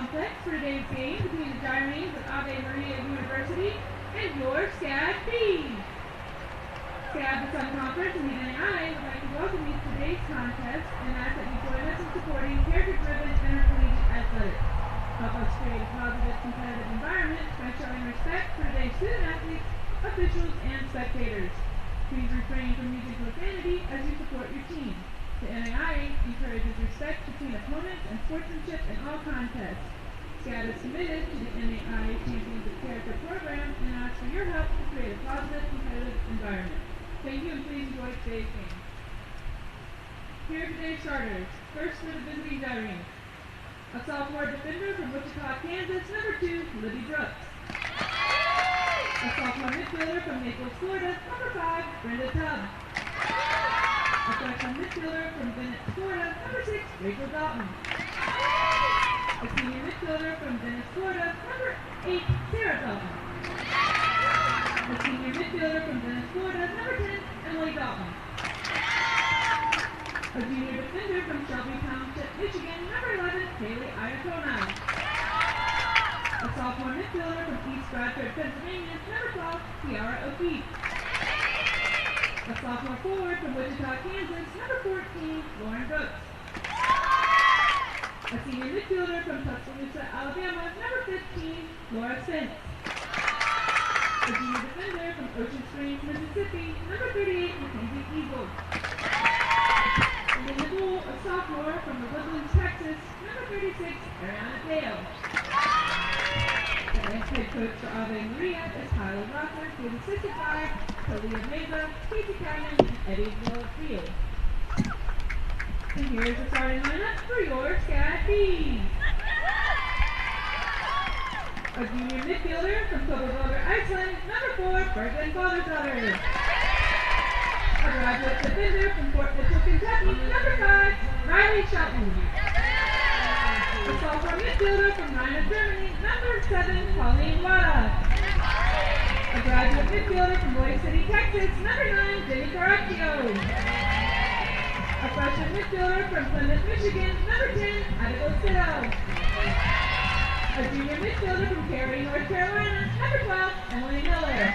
complex for today's game between the Gyrenes of Ave Maria University and your SCAD team. SCAD, the Sun Conference, and the NAI would like to welcome you to today's contest and ask that you join us in supporting character-driven intercollegiate athletics. Help us create a positive, competitive environment by showing respect for today's student-athletes, officials, and spectators. Please refrain from using profanity as you support your team. The NAI encourages respect between opponents and sportsmanship in all contests. SCAD is committed to the NAI Champions of Character program and asks for your help to create a positive, competitive environment. Thank you, and please enjoy today's game. Here are today's starters. First for the visiting Gyrenes. A sophomore defender from Wichita, Kansas, number 2, Libby Brooks. A sophomore midfielder from Naples, Florida, number 5, Brenda Tubb. A freshman midfielder from Venice, Florida, number 6, Rachel Dalton. A senior midfielder from Venice, Florida, number 8, Sarah Dalton. A senior midfielder from Venice, Florida, number 10, Emily Dalton. A junior defender from Shelby Township, Michigan, number 11, Haley Iacona. A sophomore midfielder from East Bradford, Pennsylvania, number 12, Tiara O'Keefe. A sophomore forward from Wichita, Kansas, number 14, Lauren Brooks. A senior midfielder from Tuscaloosa, Alabama, number 15, Laura Spence. A junior defender from Ocean Springs, Mississippi, number 38, Mackenzie Eagle. And in the goal, a sophomore from the Woodlands, Texas, number 36, Ariana Dale. The next head coach for Ave Maria is Tyler Rosser, who is assisted by Talia Meza, Casey Cannon, and Eddie Field. And here's the starting lineup for your SCAD team. A junior midfielder from Copenhagen, Iceland, number 4, Berglund Fatherfather. A graduate defender from Fort Mitchell, Kentucky, number 5, Riley Shelton. A sophomore midfielder from Rhine, Germany, number 7, Pauline Wada. A graduate midfielder from Boise City, Texas, number 9, Jenny Caraccio. A freshman midfielder from Plymouth, Michigan, number 10, Abigail Sitto. A junior midfielder from Cary, North Carolina, number 12, Emily Miller.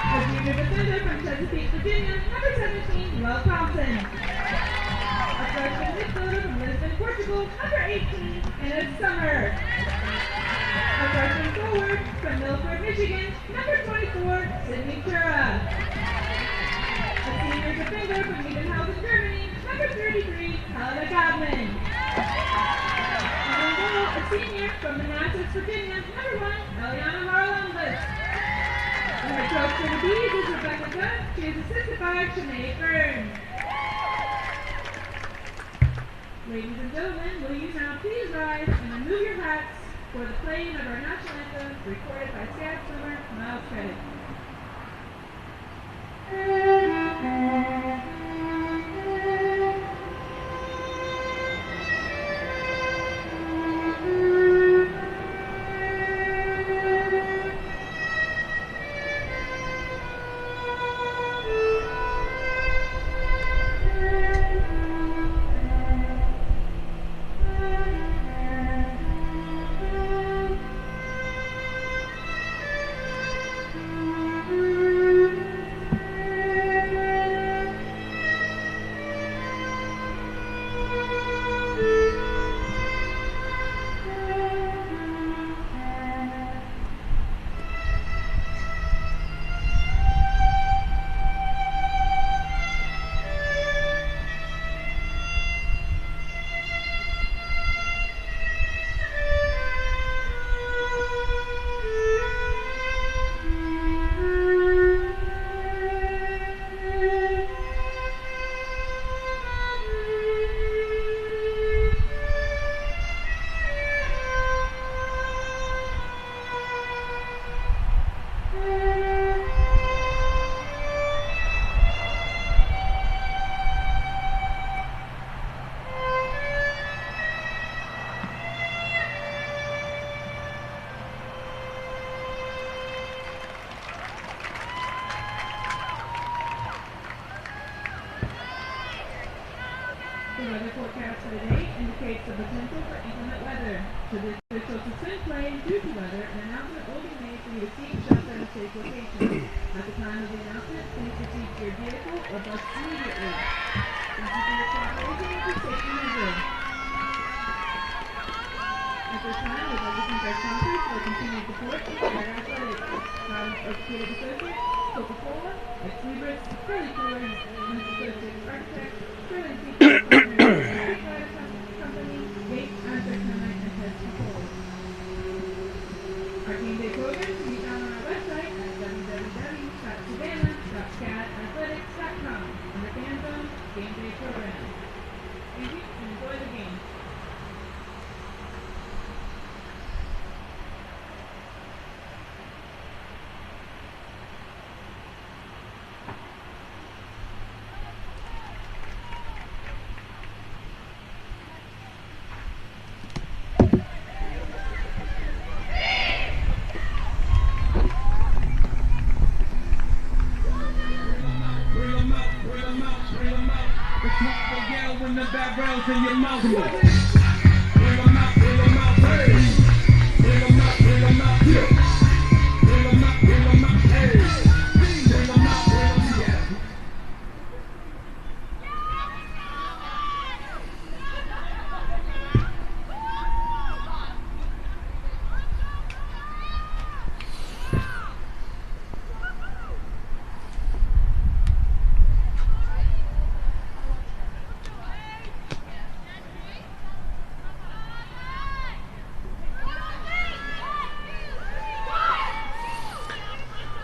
A junior defender from Chesapeake, Virginia, number 17, Will Thompson. A freshman midfielder from Lisbon, Portugal, number 18, Enid Summer. A freshman forward from Milford, Michigan, number 24, Sydney Chura. A senior defender from Edenhausen, Germany, number 33, Helena Godman. And in goal, a senior from Manassas, Virginia, number 1, Eliana Harlambus. And her coach for the Bees is Rebecca Gunn. She is assisted by Sinead Burns. Ladies and gentlemen, will you now please rise and remove your hats for the playing of our national anthem, recorded by SCAD swimmer Miles Credit. indicates the potential for inclement weather. Should this official suspend play due to weather, an announcement will be made for you to seek shelter at a safe location. At the time of the announcement, please proceed to your vehicle or bus immediately. Thank you for your cooperation with the safety measure. At this time, we'd like to thank our sponsors for continued support of SCAD Athletics. Orthopedic Associates, Coca-Cola, Ex-Libris, Curly Coolers, Associates Architects, Sterling Company, Gates, Aztec Termite, and Pest Control. Our game day program can be found on our website at www.savannah.scadathletics.com under Fan Zone, Game Day Program. Thank you and enjoy the game. In the background in your mouth. Bring them out, hey. Bring them out, yeah. Bring them out, hey. Bring them out, yeah.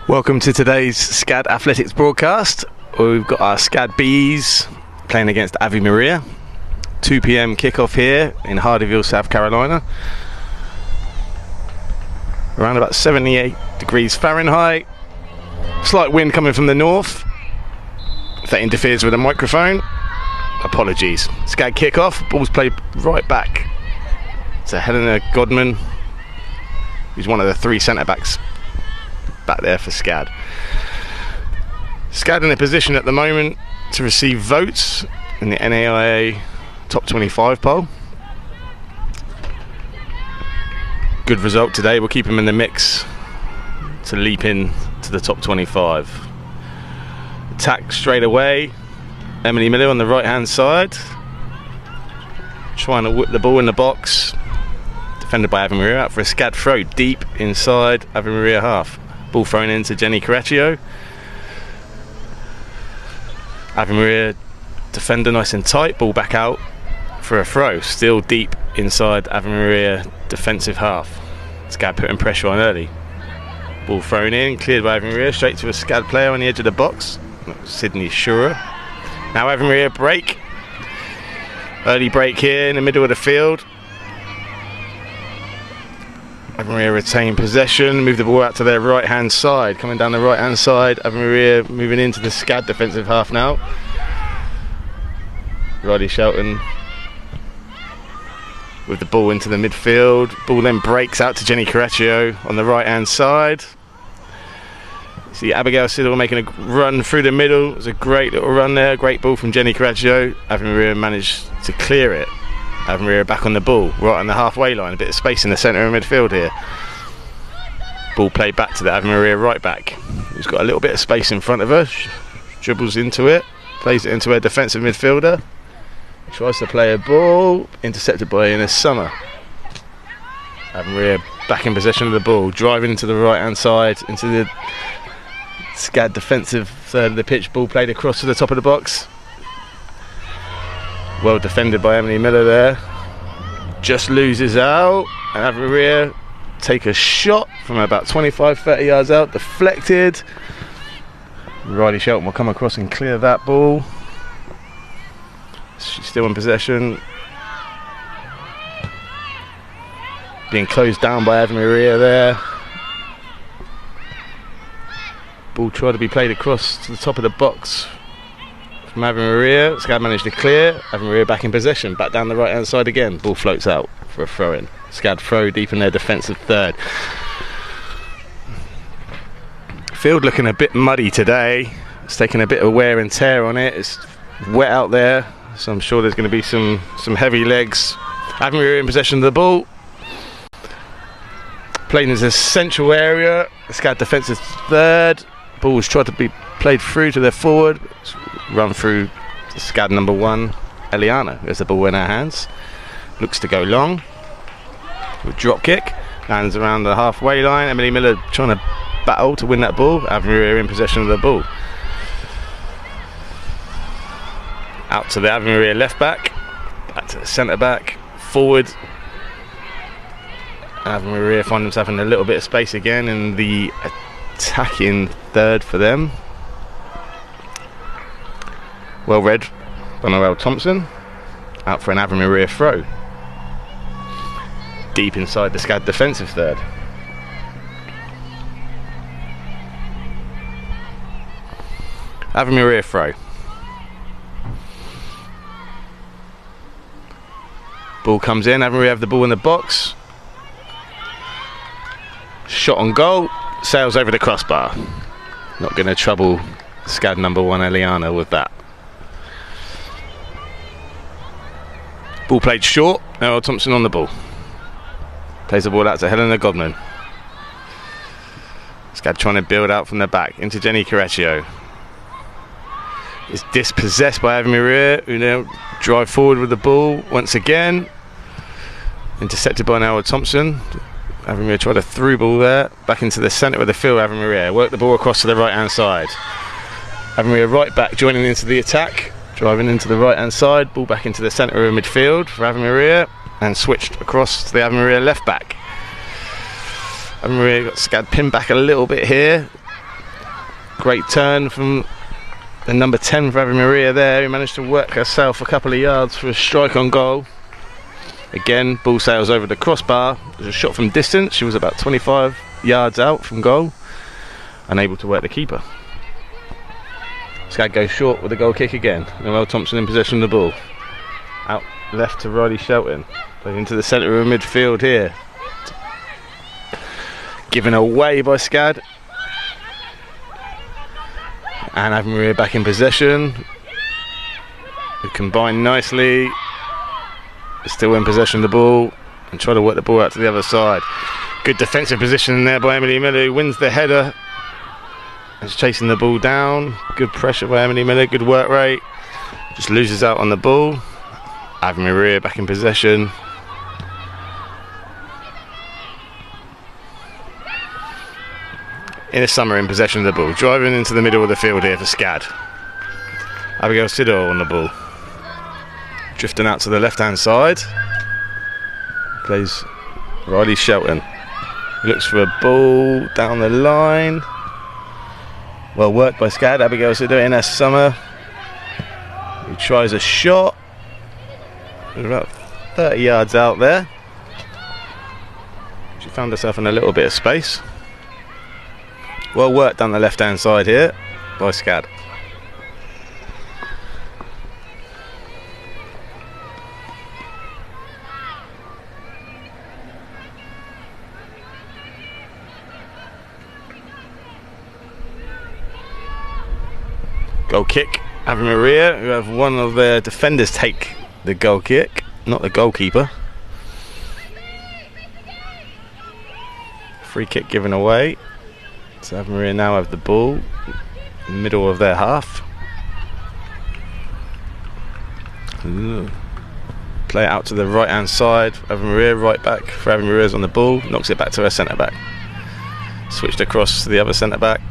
Welcome to today's SCAD Athletics broadcast. We've got our SCAD Bees playing against Ave Maria. 2 p.m. kickoff here in Hardyville, South Carolina. Around about 78 degrees Fahrenheit. Slight wind coming from the north. If that interferes with the microphone, apologies. SCAD kickoff, ball's played right back to Helena Godman, who's one of the 3 centre-backs back there for SCAD. SCAD in a position at the moment to receive votes in the NAIA Top 25 poll. Good result today, we'll keep him in the mix to leap in to the top 25. Attack straight away, Emily Miller on the right hand side, trying to whip the ball in the box, defended by Ave Maria, out for a SCAD throw deep inside Ave Maria half. Ball thrown into Jenny Caraccio. Ave Maria defender nice and tight, ball back out for a throw, still deep inside Ave Maria defensive half. SCAD putting pressure on early. Ball thrown in, cleared by Ave Maria, straight to a SCAD player on the edge of the box, Sydney Shura. Now Ave Maria break. Early break here in the middle of the field. Ave Maria retain possession, move the ball out to their right hand side. Coming down the right hand side, Ave Maria moving into the SCAD defensive half now. Riley Shelton with the ball into the midfield. Ball then breaks out to Jenny Caraccio on the right hand side. See Abigail Siddle making a run through the middle. It was a great little run there, great ball from Jenny Caraccio. Ave Maria managed to clear it. Ave Maria back on the ball, right on the halfway line, a bit of space in the centre of midfield here. Ball played back to the Ave Maria right back, who's got a little bit of space in front of her, dribbles into it, plays it into her defensive midfielder, tries to play a ball, intercepted by Ines Summer. Ave Maria back in possession of the ball, driving to the right hand side, into the SCAD defensive third of the pitch, ball played across to the top of the box. Well defended by Emily Miller there. Just loses out, and Ave Maria take a shot from about 25-30 yards out, deflected. Riley Shelton will come across and clear that ball. She's still in possession. Being closed down by Ave Maria there. Ball tried to be played across to the top of the box from Ave Maria. SCAD managed to clear. Ave Maria back in possession, back down the right hand side again. Ball floats out for a throw in. SCAD throw deep in their defensive third. Field looking a bit muddy today. It's taken a bit of wear and tear on it. It's wet out there, so I'm sure there's going to be some heavy legs Ave Maria in possession of the ball. Playing in this central area. The SCAD defence is third. Ball was tried to be played through to their forward. It's run through the SCAD number 1, Eliana. There's the ball in her hands. Looks to go long. With drop kick. Lands around the halfway line. Emily Miller trying to battle to win that ball. Ave Maria in possession of the ball. Out to the Ave Maria left back. Back to the centre back. Forward. Ave Maria find themselves in a little bit of space again in the attacking third for them. Well read by Noelle Thompson. Out for an Ave Maria throw. Deep inside the SCAD defensive third. Ave Maria throw. Ball comes in, Ave Maria have the ball in the box. Shot on goal, sails over the crossbar. Not going to trouble SCAD number 1 Eliana with that. Ball played short, Noelle Thompson on the ball. Plays the ball out to Helena Godman. SCAD trying to build out from the back into Jenny Correcchio. It's dispossessed by Ave Maria, who now drive forward with the ball once again. Intercepted by Noelle Thompson. Ave Maria tried a through ball there, back into the centre of the field. Ave Maria work the ball across to the right hand side. Ave Maria right back joining into the attack, driving into the right hand side, ball back into the centre of midfield for Ave Maria, and switched across to the Ave Maria left back. Ave Maria got SCAD pinned back a little bit here. Great turn from the number 10 for Ave Maria there, who managed to work herself a couple of yards for a strike on goal. Again, ball sails over the crossbar. It was a shot from distance. She was about 25 yards out from goal, unable to work the keeper. SCAD goes short with a goal kick again. Noelle Thompson in possession of the ball. Out left to Riley Shelton. Played into the centre of midfield here. Given away by SCAD. And Ave Maria back in possession. We combine nicely. Still in possession of the ball and try to work the ball out to the other side. Good defensive position there by Emily Miller, who wins the header. Is chasing the ball down. Good pressure by Emily Miller, good work rate. Just loses out on the ball. Ave Maria back in possession. In a summer in possession of the ball. Driving into the middle of the field here for SCAD. Abigail Siddle on the ball. Drifting out to the left hand side. Plays Riley Shelton. He looks for a ball down the line. Well worked by SCAD. Abigail Siddle in her summer. He tries a shot. There's about 30 yards out there. She found herself in a little bit of space. Well worked down the left hand side here by SCAD. Goal kick, Ave Maria, who have one of their defenders take the goal kick, not the goalkeeper. Free kick given away. So Ave Maria now have the ball, middle of their half. Play it out to the right hand side. Ave Maria right back for Ave Maria's on the ball, knocks it back to her centre back. Switched across to the other centre back.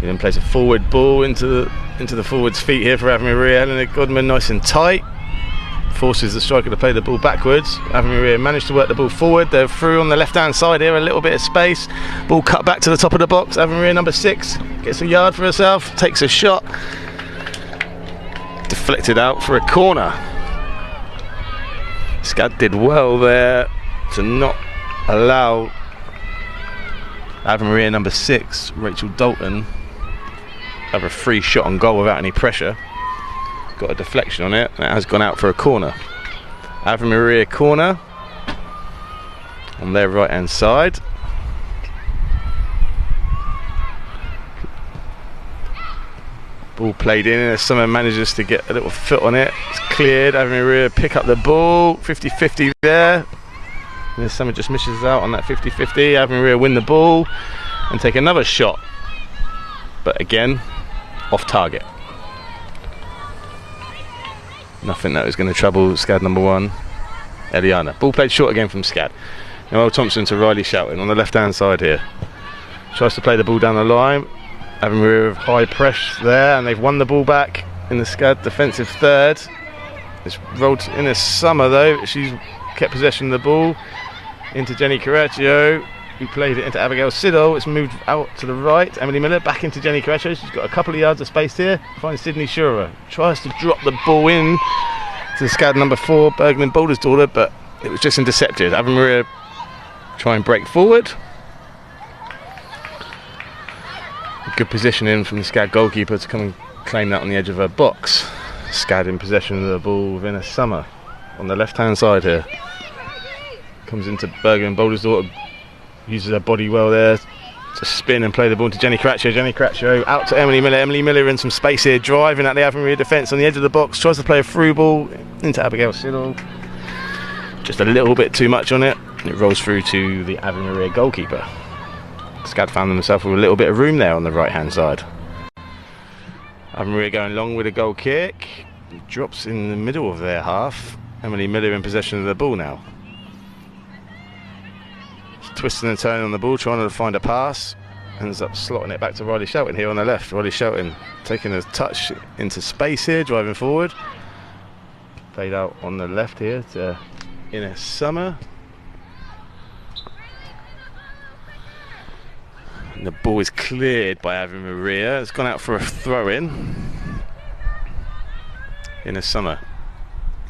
He then plays a forward ball into the forward's feet here for Ave Maria. Helena Godman nice and tight. Forces the striker to play the ball backwards. Ave Maria managed to work the ball forward. They're through on the left hand side here, a little bit of space. Ball cut back to the top of the box. Ave Maria number 6 gets a yard for herself, takes a shot. Deflected out for a corner. SCAD did well there to not allow Ave Maria number 6, Rachel Dalton, have a free shot on goal without any pressure. Got a deflection on it, and it has gone out for a corner. Ave Maria corner on their right hand side. Ball played in, Summer manages to get a little foot on it. It's cleared, Avon Maria pick up the ball, 50-50 there. And Summer just misses out on that 50-50. Avon Maria win the ball and take another shot. But again, off target. Nothing that was going to trouble SCAD number 1, Eliana. Ball played short again from SCAD. Noel Thompson to Riley Shelton on the left hand side here. Tries to play the ball down the line. Avon Maria with high press there, and they've won the ball back in the SCAD defensive third. It's rolled in a Summer though. She's kept possession of the ball into Jenny Correcchio, who played it into Abigail Siddle. It's moved out to the right. Emily Miller back into Jenny Correcchio. She's got a couple of yards of space here. Finds Sydney Shurer. Tries to drop the ball in to SCAD number 4, Bergman Boulder's daughter, but it was just intercepted. Avon Maria try and break forward. Good positioning from the SCAD goalkeeper to come and claim that on the edge of her box. SCAD in possession of the ball within a Summer on the left hand side here. Comes into Bergman Boulder's daughter, uses her body well there to spin and play the ball to Jenny Correcchio. Jenny Correcchio out to Emily Miller. Emily Miller in some space here, driving at the Avon Maria defence on the edge of the box. Tries to play a through ball into Abigail Siddle. Just a little bit too much on it. It rolls through to the Avon Maria goalkeeper. SCAD found themselves with a little bit of room there on the right hand side. Avon Maria going long with a goal kick. It drops in the middle of their half. Emily Miller in possession of the ball now. Twisting and turning on the ball, trying to find a pass. Ends up slotting it back to Riley Shelton here on the left. Riley Shelton taking a touch into space here, driving forward. Played out on the left here to Ines Summer. And the ball is cleared by Avon Maria. It's gone out for a throw-in. Ines Summer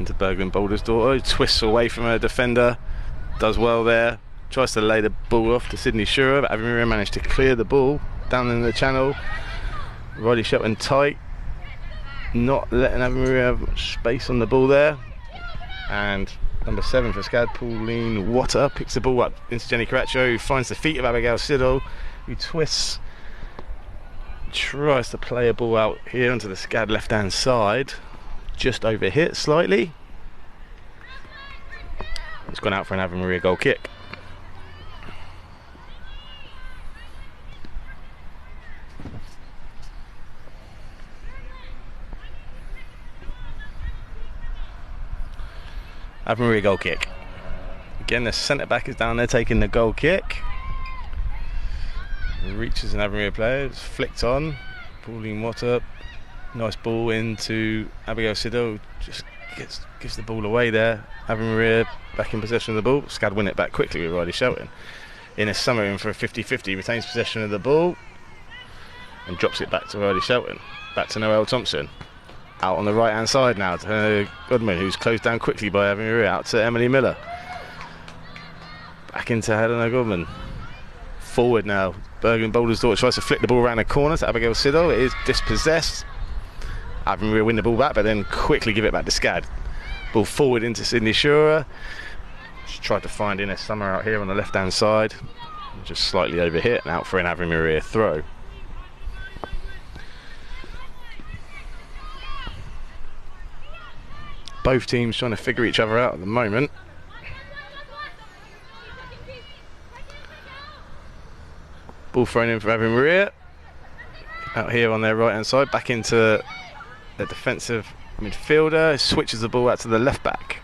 into Bergman Boulder's daughter. Twists away from her defender. Does well there. Tries to lay the ball off to Sydney Shurer, but Avon Maria managed to clear the ball down in the channel. Riley Shelton tight, not letting Avon Maria have much space on the ball there. And number 7 for SCAD, Pauline Water, picks the ball up into Jenny Correcchio, who finds the feet of Abigail Siddle, who twists, tries to play a ball out here onto the SCAD left hand side, just over hit slightly. It's gone out for an Avon Maria goal kick. Avon Maria goal kick. Again, the centre back is down there taking the goal kick. Reaches an Avon Maria player, it's flicked on. Pauline Water, nice ball into Abigail Siddle, just gives the ball away there. Avon Maria back in possession of the ball. SCAD win it back quickly with Riley Shelton. Ines Summer in for a 50-50, retains possession of the ball and drops it back to Riley Shelton. Back to Noel Thompson. Out on the right hand side now to Goodman, who's closed down quickly by Avon Maria. Out to Emily Miller. Back into Helena Goodman. Forward now. Bergman Boulder's daughter tries to flick the ball around the corner to Abigail Siddle. It is dispossessed. Avon Maria win the ball back, but then quickly give it back to SCAD. Ball forward into Sydney Shurer. She tried to find Ines Summer out here on the left hand side. Just slightly overhit and out for an Avon Maria throw. Both teams trying to figure each other out at the moment. Ball thrown in for Avon Maria. Out here on their right hand side, back into the defensive midfielder. Switches the ball out to the left back.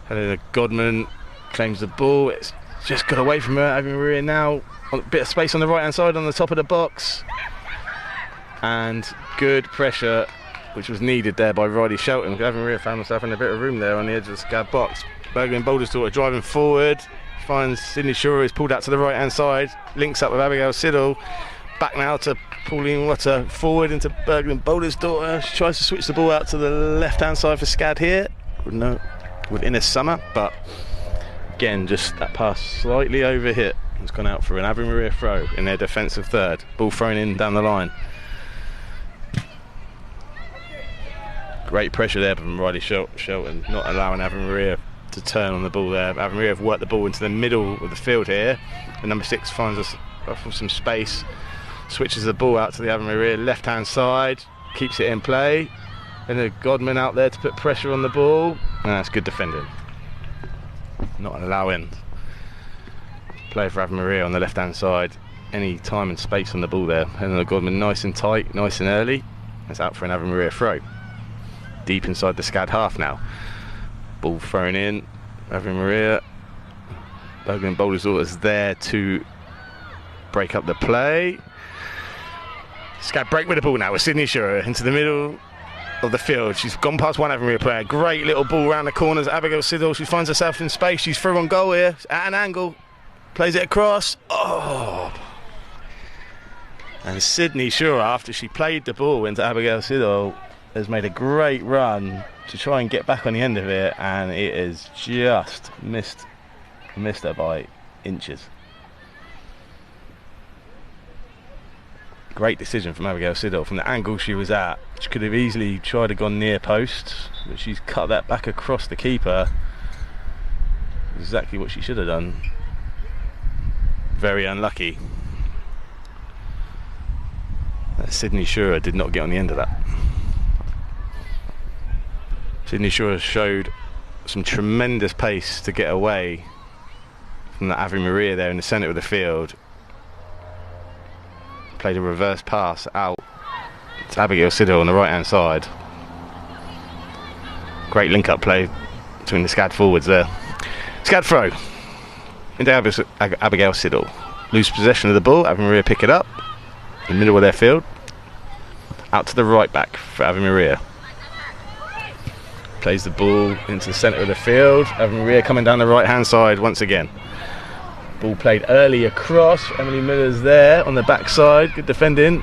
Helena Godman claims the ball. It's just got away from her. Avon Maria now a bit of space on the right hand side on the top of the box. And good pressure, which was needed there by Riley Shelton. Avon Maria found himself in a bit of room there on the edge of the SCAD box. Bergman Boulder's daughter driving forward, finds Sydney Shurer, is pulled out to the right hand side, links up with Abigail Siddle. Back now to Pauline Water, forward into Bergman Boulder's daughter. She tries to switch the ball out to the left hand side for SCAD here with Ines Summer, but again just that pass slightly overhit. It's gone out for an Avon Maria throw in their defensive third. Ball thrown in down the line. Great pressure there from Riley Shelton, not allowing Avon Maria to turn on the ball there. Avon Maria have worked the ball into the middle of the field here. And number 6 finds us off with some space. switches the ball out to the Ave Maria left hand side, keeps it in play, and a Godman out there to put pressure on the ball, and that's good defending. Not allowing play for Ave Maria on the left hand side any time and space on the ball there. And the Godman nice and tight, nice and early. It's out for an Ave Maria throw. Deep inside the SCAD half now. Ball thrown in. Ave Maria. Bergman Boulders is there to break up the play. SCAD break with the ball now with Sydney Schurer into the middle of the field. She's gone past one Ave Maria player. Great little ball around the corners. Abigail Siddle, she finds herself in space. She's through on goal here at an angle. Plays it across. Oh! And Sydney Schurer, after she played the ball into Abigail Siddle, has made a great run to try and get back on the end of it, and it is just missed her by inches. Great decision from Abigail Siddle. From the angle she was at, she could have easily tried to go near post, but she's cut that back across the keeper. Exactly what she should have done. Very unlucky. Sydney Schurer did not get on the end of that. Sydney Schurer showed some tremendous pace to get away from the Ave Maria there in the centre of the field. Played a reverse pass out to Abigail Siddle on the right hand side. Great link up play between the SCAD forwards there. SCAD throw into Abigail Siddle. Lose possession of the ball. Ave Maria pick it up in the middle of their field. Out to the right back for Ave Maria. Plays the ball into the centre of the field. Ave Maria coming down the right hand side once again. Ball played early across. Emily Miller's there on the back side. Good defending.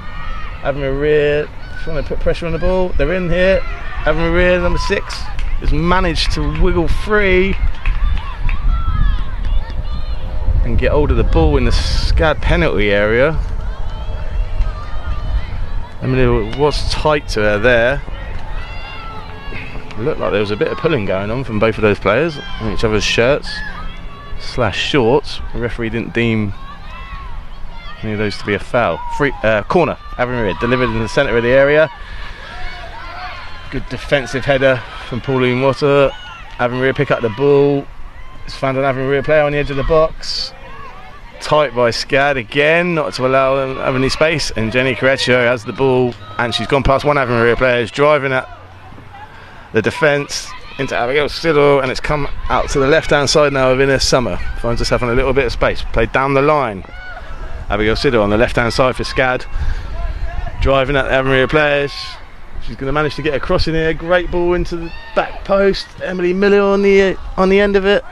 Ave Maria trying to put pressure on the ball. They're in here. Ave Maria, number 6, has managed to wiggle free and get hold of the ball in the SCAD penalty area. Emily was tight to her there. It looked like there was a bit of pulling going on from both of those players on each other's shirts / shorts. The referee didn't deem any of those to be a foul. Free corner. Ave Maria delivered in the centre of the area. Good defensive header from Pauline Water. Ave Maria pick up the ball. It's found an Ave Maria player on the edge of the box. Tight by SCAD again, not to allow them to have any space. And Jenny Correccio has the ball, and she's gone past one Ave Maria player, is driving at the defence into Abigail Siddle, and it's come out to the left hand side now of Ines Summer. Finds herself in a little bit of space. Played down the line. Abigail Siddle on the left hand side for SCAD, driving at the Ave Maria players. She's going to manage to get across in here. Great ball into the back post. Emily Miller on the end of it.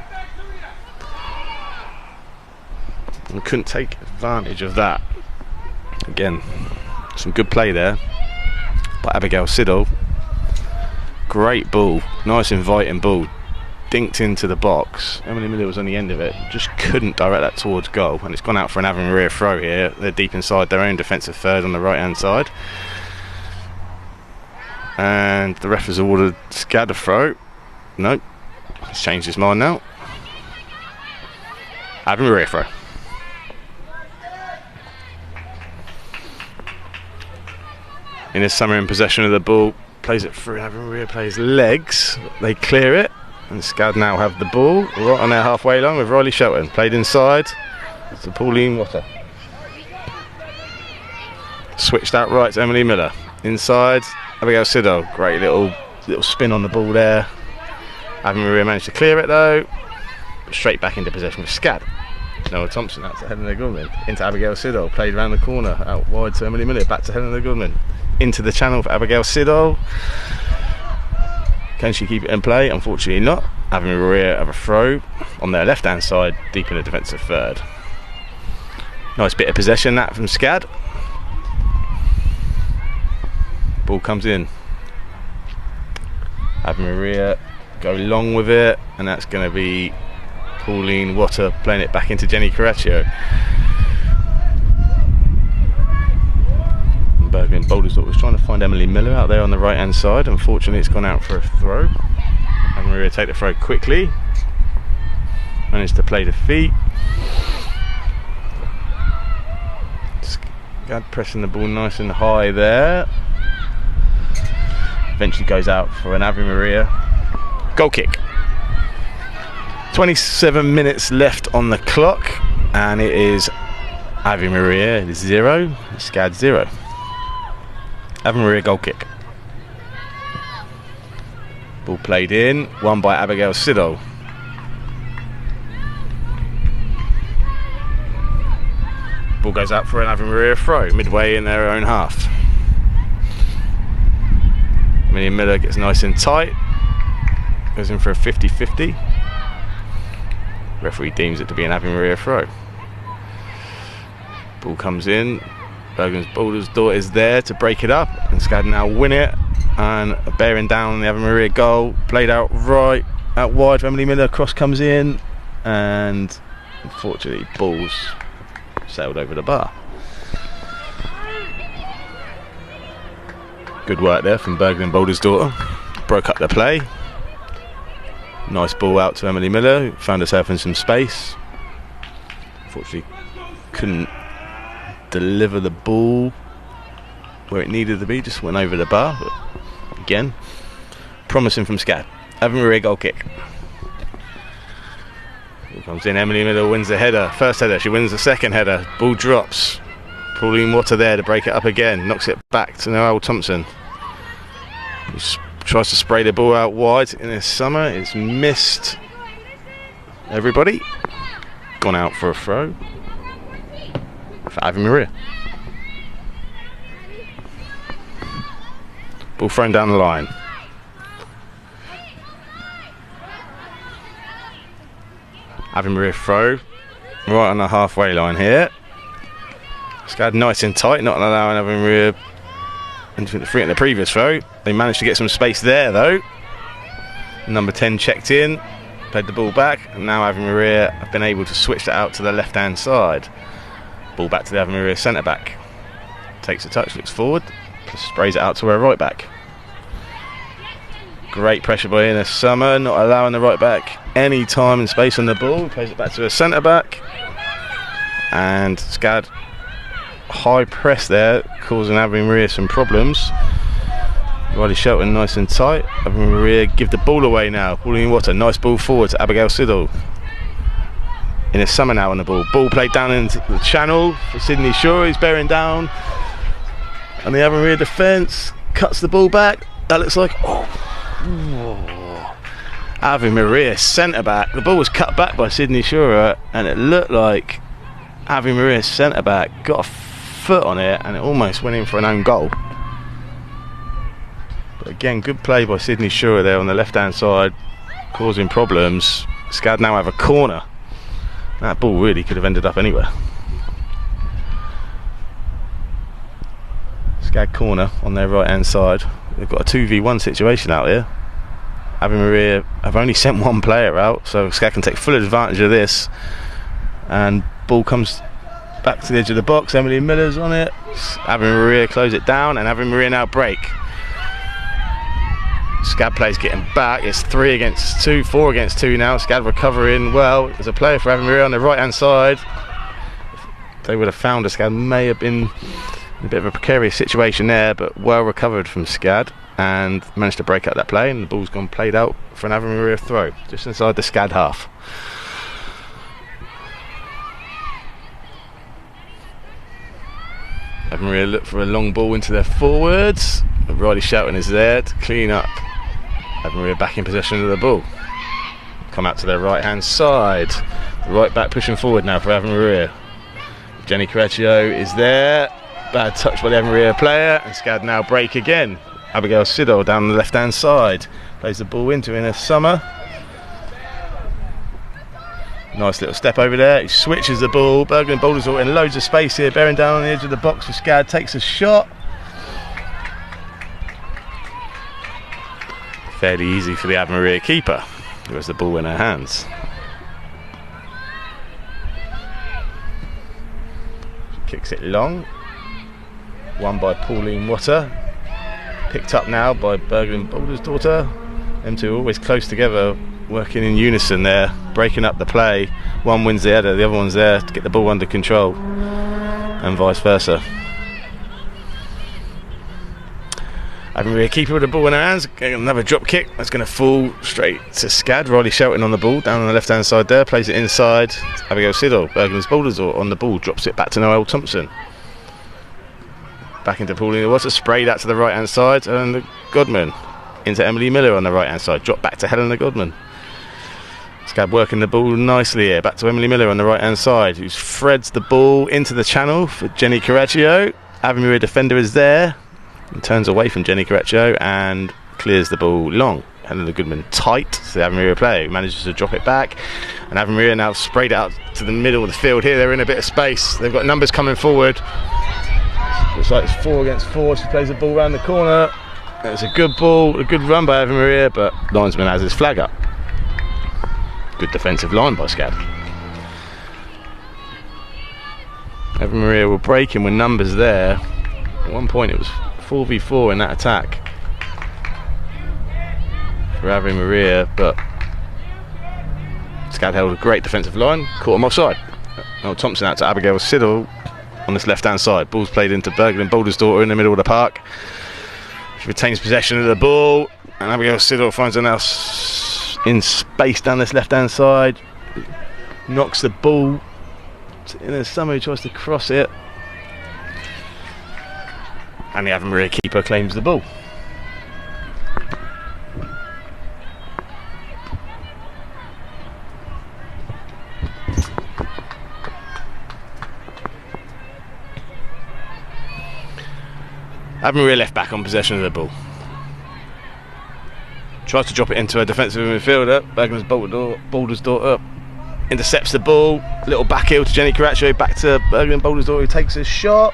And couldn't take advantage of that. Again, some good play there by Abigail Siddle. Great ball, nice inviting ball, dinked into the box. Emily Miller was on the end of it, just couldn't direct that towards goal, and it's gone out for an Ave Maria throw here. They're deep inside their own defensive third on the right hand side, and the ref has ordered SCAD a throw. Nope, he's changed his mind now. Ave Maria throw. Ines Summer in possession of the ball, plays it through. Ave Maria plays legs, they clear it, and SCAD now have the ball right on their halfway line with Riley Shelton. Played inside to Pauline Water. Switched out right to Emily Miller. Inside, Abigail Siddle. Great little spin on the ball there. Ave Maria managed to clear it though. Straight back into possession with SCAD. Noah Thompson out to Helena Goodman. Into Abigail Siddle. Played around the corner, out wide to Emily Miller. Back to Helena Goodman. Into the channel for Abigail Siddle. Can she keep it in play? Unfortunately not. Ave Maria have a throw on their left hand side, deep in the defensive third. Nice bit of possession that from SCAD. Ball comes in. Ave Maria go long with it, and that's going to be Pauline Water playing it back into Jenny Correccio. Bergman Boulders was trying to find Emily Miller out there on the right hand side. Unfortunately it's gone out for a throw. Ave Maria take the throw quickly. Managed to play the feet. SCAD pressing the ball nice and high there. Eventually goes out for an Ave Maria goal kick. 27 minutes left on the clock, and it is Ave Maria 0, SCAD 0. Ave Maria goal kick. Ball played in, won by Abigail Siddle. Ball goes out for an Ave Maria throw, midway in their own half. Emily Miller gets nice and tight, goes in for a 50-50. Referee deems it to be an Ave Maria throw. Ball comes in, Bergen's Boulder's daughter is there to break it up, and SCAD now win it, and bearing down the Ave Maria goal, played out right, out wide for Emily Miller, cross comes in, and unfortunately balls sailed over the bar. Good work there from Bergen and Boulder's daughter, broke up the play. Nice ball out to Emily Miller, who found herself in some space. Unfortunately couldn't deliver the ball where it needed to be, just went over the bar. But again, promising from SCAD. Ave Maria goal kick. Here comes in, Emily Miller wins the header, first header, she wins the second header, ball drops. Pauline Water there to break it up again, knocks it back to Noelle Thompson. He tries to spray the ball out wide in this summer, it's missed everybody. Gone out for a throw for Ave Maria. Ball thrown down the line. Ave Maria throw right on the halfway line here. SCAD nice and tight, not allowing Ave Maria into the free in the previous throw. They managed to get some space there though. Number 10 checked in, played the ball back, and now Ave Maria have been able to switch that out to the left hand side. Ball back to the Ave Maria centre back. Takes a touch, looks forward, sprays it out to her right back. Great pressure by Ina Summer, not allowing the right back any time and space on the ball. Plays it back to her centre back, and SCAD high press there, causing Ave Maria some problems. Riley Shelton nice and tight. Ave Maria give the ball away now. Pauline Water, nice ball forward to Abigail Siddle. Ina Summer now on the ball. Ball played down into the channel for Sydney Shaw. He's bearing down, and the Ave Maria defence cuts the ball back. That looks like Ave Maria centre back. The ball was cut back by Sydney Shaw, and it looked like Ave Maria centre back got a foot on it, and it almost went in for an own goal. But again, good play by Sydney Shaw there on the left hand side, causing problems. SCAD now have a corner. That ball really could have ended up anywhere. SCAD corner on their right hand side. They've got a 2v1 situation out here. Ave Maria have only sent one player out, so SCAD can take full advantage of this, and ball comes back to the edge of the box. Emily Miller's on it. Ave Maria close it down, and Ave Maria now break. SCAD plays getting back. It's 3 against 2, 4 against 2 now. SCAD recovering well. There's a player for Ave Maria on the right hand side. If they would have found a SCAD, may have been in a bit of a precarious situation there, but well recovered from SCAD and managed to break up that play, and the ball's gone played out for an Ave Maria throw just inside the SCAD half. Ave Maria look for a long ball into their forwards. Riley Shelton is there to clean up. Ave Maria back in possession of the ball. Come out to their right hand side. The right back pushing forward now for Ave Maria. Jenny Correcchio is there. Bad touch by the Ave Maria player, and SCAD now break again. Abigail Siddle down the left hand side. Plays the ball into Ina Summer. Nice little step over there. He switches the ball. Bergen and Boulder's all in loads of space here, bearing down on the edge of the box for SCAD. Takes a shot. Fairly easy for the Ave Maria keeper, who has the ball in her hands. She kicks it long. Won by Pauline Water. Picked up now by Bergen and Boulder's daughter. Them two always close together, working in unison there, breaking up the play. One wins the header, the other one's there to get the ball under control, and vice versa. Ave Maria keeper with the ball in her hands, another drop kick, that's going to fall straight to SCAD. Riley Shelton on the ball, down on the left hand side there, plays it inside. Abigail Siddle, Bergen's Boulders on the ball, drops it back to Noelle Thompson. Back into Pauline Water, sprayed out to the right hand side, and Godman into Emily Miller on the right hand side, drop back to Helena Godman. SCAD working the ball nicely here, back to Emily Miller on the right hand side, who threads the ball into the channel for Jenny Caraccio. Ave Maria defender is there, and turns away from Jenny Caraccio and clears the ball long. Helena Goodman tight to the Ave Maria player, who manages to drop it back, and Ave Maria now sprayed out to the middle of the field here. They're in a bit of space, they've got numbers coming forward. Looks like it's 4 against 4. She plays the ball round the corner. It's a good ball, a good run by Ave Maria, but linesman has his flag up. Good defensive line by SCAD. Ave Maria will break him with numbers there. At one point it was 4v4 in that attack for Ave Maria, but SCAD held a great defensive line, caught him offside. Thompson out to Abigail Siddle on this left hand side. Ball's played into Bergen Bouldersdorfer in the middle of the park. She retains possession of the ball, and Abigail Siddle finds her now in space down this left hand side, knocks the ball in a summer who tries to cross it, and the Ave Maria keeper claims the ball. Ave Maria left back on possession of the ball. Tries to drop it into a defensive midfielder. Bergen's Bouldersdorfer intercepts the ball. Little back heel to Jenny Caraccio. Back to Bergen Bouldersdorfer, who takes a shot.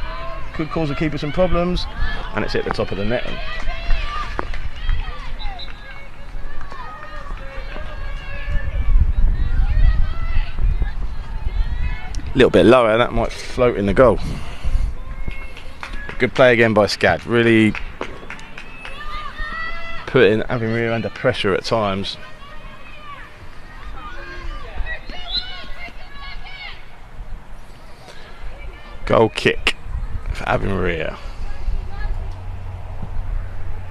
Could cause the keeper some problems. And it's hit the top of the net. A little bit lower, that might float in the goal. Good play again by SCAD. Really putting Ave Maria under pressure at times. Goal kick for Ave Maria.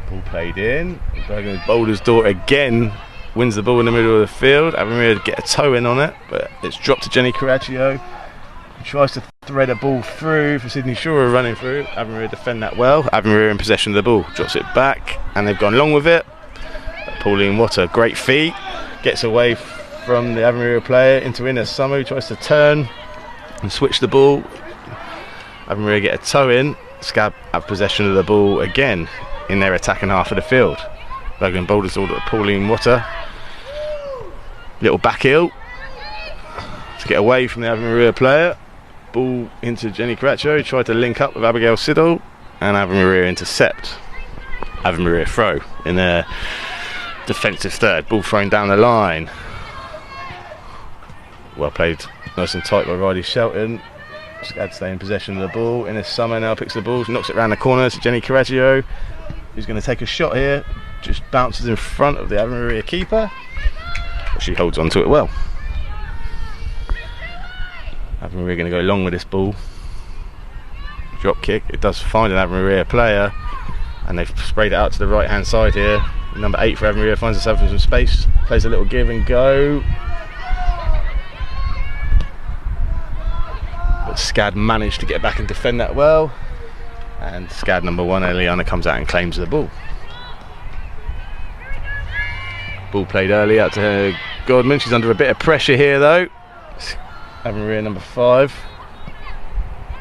Ball played in. Bergen's Bouldersdorfer again wins the ball in the middle of the field. Ave Maria get a toe in on it, but it's dropped to Jenny Caraccio. Tries to thread a ball through for Sydney Shaw running through. Ave Maria defend that well. Ave Maria in possession of the ball, drops it back, and they've gone long with it. Pauline Water, great feet, gets away from the Ave Maria player into Inna Summer, who tries to turn and switch the ball. Ave Maria get a toe in. SCAD have possession of the ball again in their attacking half of the field. Bergen Boulders order Pauline Water. Little back heel to get away from the Ave Maria player. Ball into Jenny Caraccio, tried to link up with Abigail Siddle, and Ave Maria intercept. Ave Maria throw in their defensive third. Ball thrown down the line. Well played, nice and tight by Riley Shelton. SCAD stay in possession of the ball. Inna Summer now picks the ball, knocks it around the corner to Jenny Caraccio, who's going to take a shot here. Just bounces in front of the Ave Maria keeper, but she holds on to it well. Ave Maria going to go long with this ball. Drop kick. It does find an Ave Maria player, and they've sprayed it out to the right hand side here. Number 8 for Ave Maria finds herself in some space, plays a little give and go, but SCAD managed to get back and defend that well, and SCAD number 1 Eliana comes out and claims the ball. Ball played early out to Godman. She's under a bit of pressure here though. Ave Maria number 5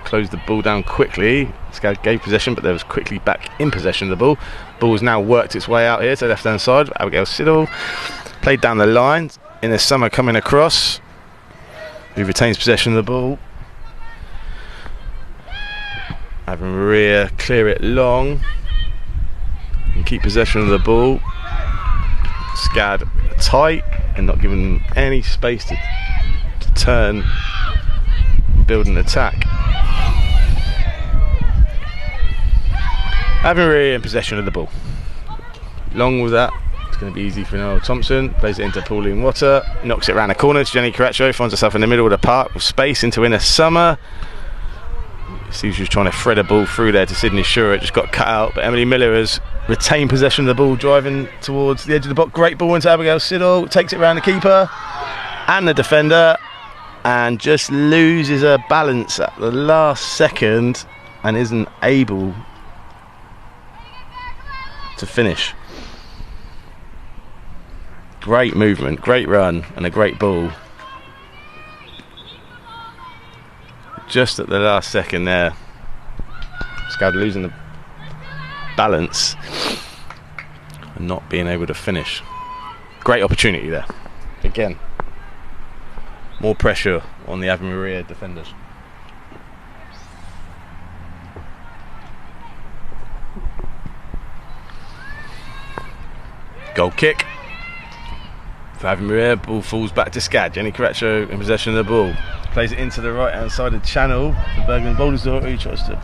closed the ball down quickly. SCAD gave possession, but they was quickly back in possession of the ball. Ball has now worked its way out here to the left hand side. Abigail Siddle played down the line. Inna Summer coming across, who retains possession of the ball. Ave Maria clear it long and keep possession of the ball. SCAD tight and not giving any space to turn and build an attack. Ave Maria in possession of the ball. Long with that, it's going to be easy for Noelle Thompson. Plays it into Pauline Water, knocks it around the corner to Jenny Caraccio, finds herself in the middle of the park with space into Inna Summer. See, she was trying to thread a ball through there to Sydney Shaw. It just got cut out, but Emily Miller has retain possession of the ball, driving towards the edge of the box. Great ball into Abigail Siddle, takes it around the keeper and the defender, and just loses her balance at the last second and isn't able to finish. Great movement, great run, and a great ball. Just at the last second there, SCAD losing the balance and not being able to finish. Great opportunity there. Again, more pressure on the Ave Maria defenders. Goal kick for Ave Maria. Ball falls back to SCAD. Jenny Caraccio in possession of the ball. Plays it into the right hand side of the channel for Bergman Bouldersdorfer, who tries to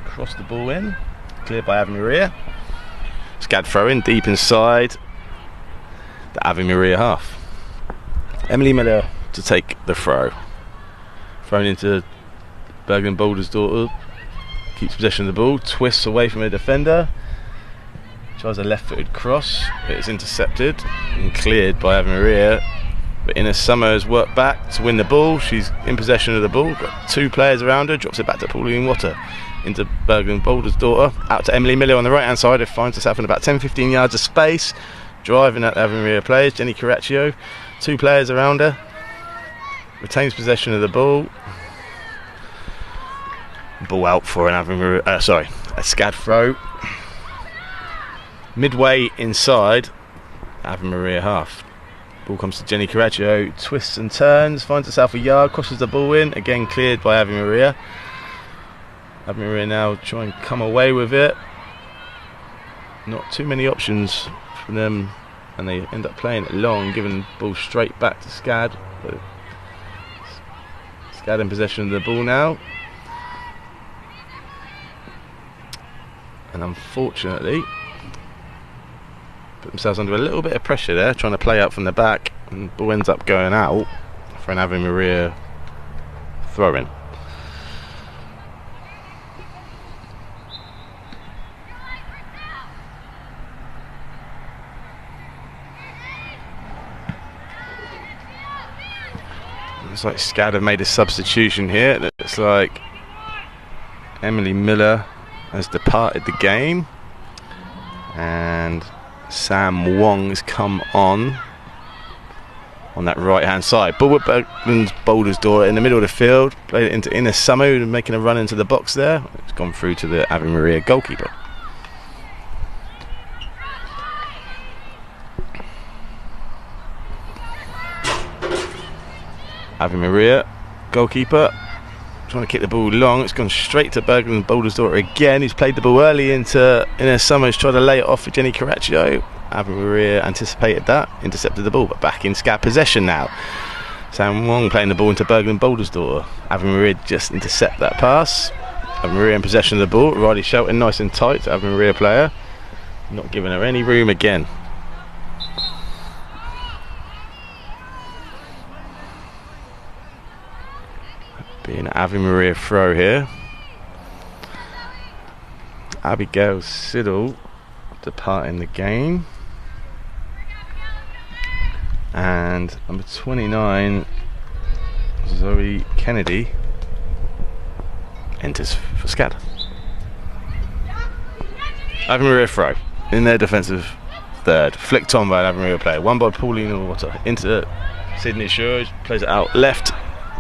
cross the ball in. Cleared by Ave Maria. SCAD throw in deep inside the Ave Maria half. Emily Miller to take the throw. Thrown into Bergman Bouldersdorfer. Keeps possession of the ball. Twists away from a defender. Tries a left-footed cross. It's intercepted and cleared by Ave Maria. But Ina Summers worked back to win the ball. She's in possession of the ball. Got two players around her. Drops it back to Pauline Water. Into Bergen Bouldersdorfer. Out to Emily Miller on the right-hand side. Who finds herself in about 10-15 yards of space. Driving at Ave Maria players. Jenny Caraccio. Two players around her. Retains possession of the ball. Ball out for an Ave Maria. A SCAD throw. Midway inside Ave Maria half. Ball comes to Jenny Caraccio, twists and turns, finds herself a yard, crosses the ball in, again cleared by Ave Maria. Ave Maria now try and come away with it. Not too many options for them, and they end up playing it long, giving the ball straight back to SCAD. But SCAD in possession of the ball now. And unfortunately put themselves under a little bit of pressure there, trying to play out from the back, and the ball ends up going out for an Ave Maria throw-in. Looks like SCAD have made a substitution here. It looks like Emily Miller has departed the game, and Sam Wong has come on that right hand side. Ball at Bergman's Bouldersdorfer in the middle of the field. Played it into Ina Summers, making a run into the box there. It's gone through to the Ave Maria goalkeeper. Ave Maria goalkeeper trying to kick the ball long. It's gone straight to Bergman Bouldersdorfer again. He's played the ball early into Ina Summers, tried to lay it off for Jenny Caraccio. Ave Maria anticipated that, intercepted the ball, but back in SCAD possession now. Sam Wong playing the ball into Bergman Bouldersdorfer. Ave Maria just intercept that pass. Ave Maria in possession of the ball. Riley Shelton nice and tight to Ave Maria player. Not giving her any room again. Being an Ave Maria throw here. Abigail Siddle departing the game. And number 29, Zoe Kennedy, enters for SCAD. Ave Maria throw in their defensive third. Flicked on by an Ave Maria player. One by Pauline Water into Sydney Shura. Plays it out left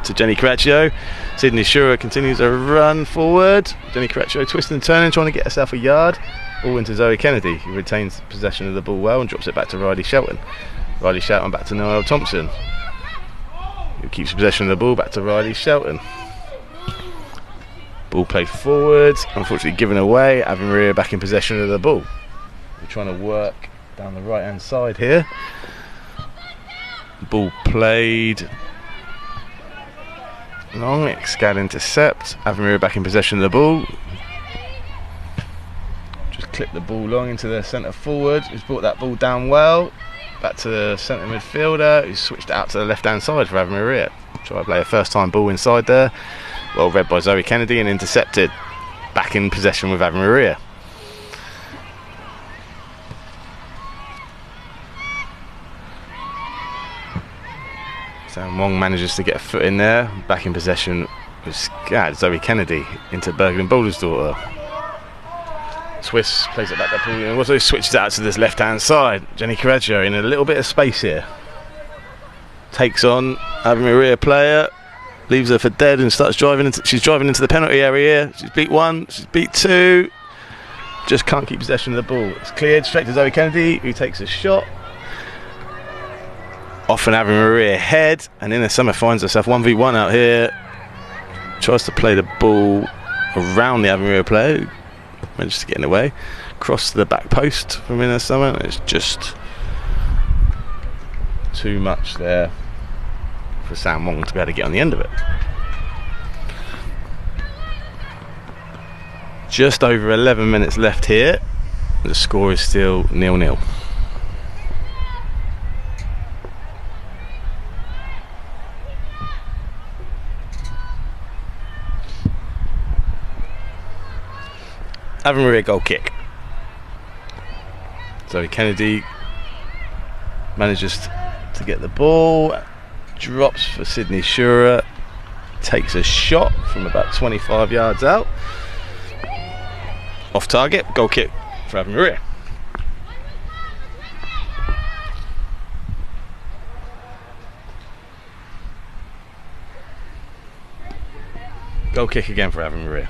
to Jenny Caraccio. Sydney Shura continues a run forward. Jenny Caraccio twisting and turning, trying to get herself a yard. Ball into Zoe Kennedy, who retains possession of the ball well and drops it back to Riley Shelton. Riley Shelton back to Noelle Thompson, who keeps possession of the ball, back to Riley Shelton. Ball played forward, unfortunately given away. Ave Maria back in possession of the ball. We're trying to work down the right hand side here. Ball played long, SCAD intercept. Ave Maria back in possession of the ball. Just clipped the ball long into the centre forward, who's brought that ball down well. Back to the centre midfielder, who's switched it out to the left hand side for Ave Maria. Try to play a first time ball inside there. Well read by Zoe Kennedy and intercepted. Back in possession with Ave Maria. Sam Wong manages to get a foot in there. Back in possession with SCAD. Zoe Kennedy into Berglund Boulder's daughter. Swiss plays it back to Paul and also switches out to this left hand side. Jenny Correggio in a little bit of space here. Takes on Ave Maria player. Leaves her for dead and starts driving into. She's driving into the penalty area here. She's beat one. She's beat two. Just can't keep possession of the ball. It's cleared straight to Zoe Kennedy, who takes a shot. Off an Ave Maria head, and Ina Summer finds herself 1v1 out here. Tries to play the ball around the Ave Maria player, who manages to get in the way. Cross to the back post from Ina Summer. It's just too much there for Sam Wong to be able to get on the end of it. Just over 11 minutes left here. The score is still 0-0. Ave Maria goal kick. Zoe Kennedy manages to get the ball. Drops for Sydney Shura. Takes a shot from about 25 yards out. Off target, goal kick for Ave Maria. Goal kick again for Ave Maria.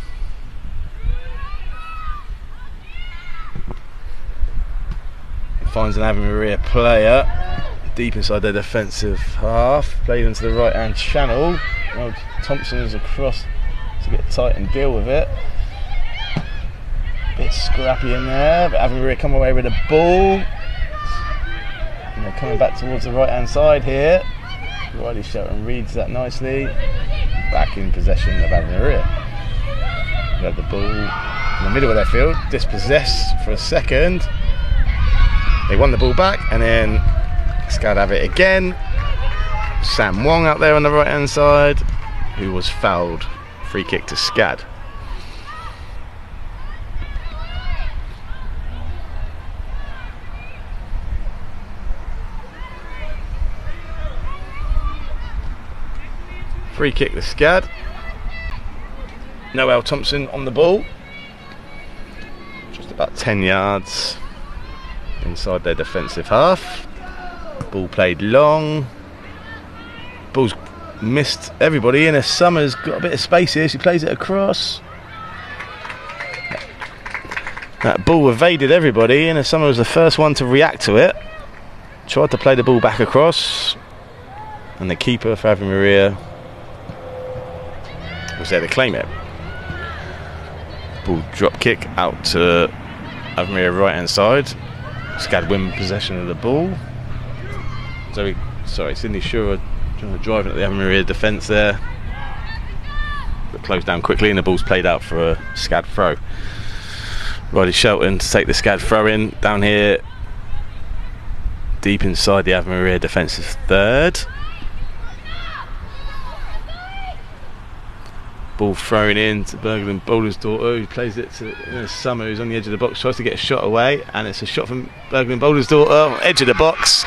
Finds an Ave Maria player deep inside their defensive half. Played into the right hand channel. Well, Thompson is across to get tight and deal with it. Bit scrappy in there, but Ave Maria come away with a ball. And they're coming back towards the right hand side here. Riley Shelton reads that nicely. Back in possession of Ave Maria. They had the ball in the middle of their field, dispossessed for a second. They won the ball back, and then SCAD have it again. Sam Wong out there on the right hand side, who was fouled. Free kick to SCAD. Free kick to SCAD. Noel Thompson on the ball. Just about 10 yards inside their defensive half. Ball played long. Ball's missed everybody. Ina Summer's got a bit of space here. She plays it across. That ball evaded everybody. Ina Summer was the first one to react to it. Tried to play the ball back across. And the keeper for Ave Maria was there to claim it. Ball drop kick out to Ave Maria right hand side. SCAD win possession of the ball. Sydney Shura driving at the Ave Maria defence there. But closed down quickly and the ball's played out for a SCAD throw. Riley Shelton to take the SCAD throw in down here. Deep inside the Ave Maria defensive third. Ball thrown in to Berglund Boulder's daughter, who plays it to Summer, who's on the edge of the box, tries to get a shot away, and it's a shot from Berglund Boulder's daughter, edge of the box.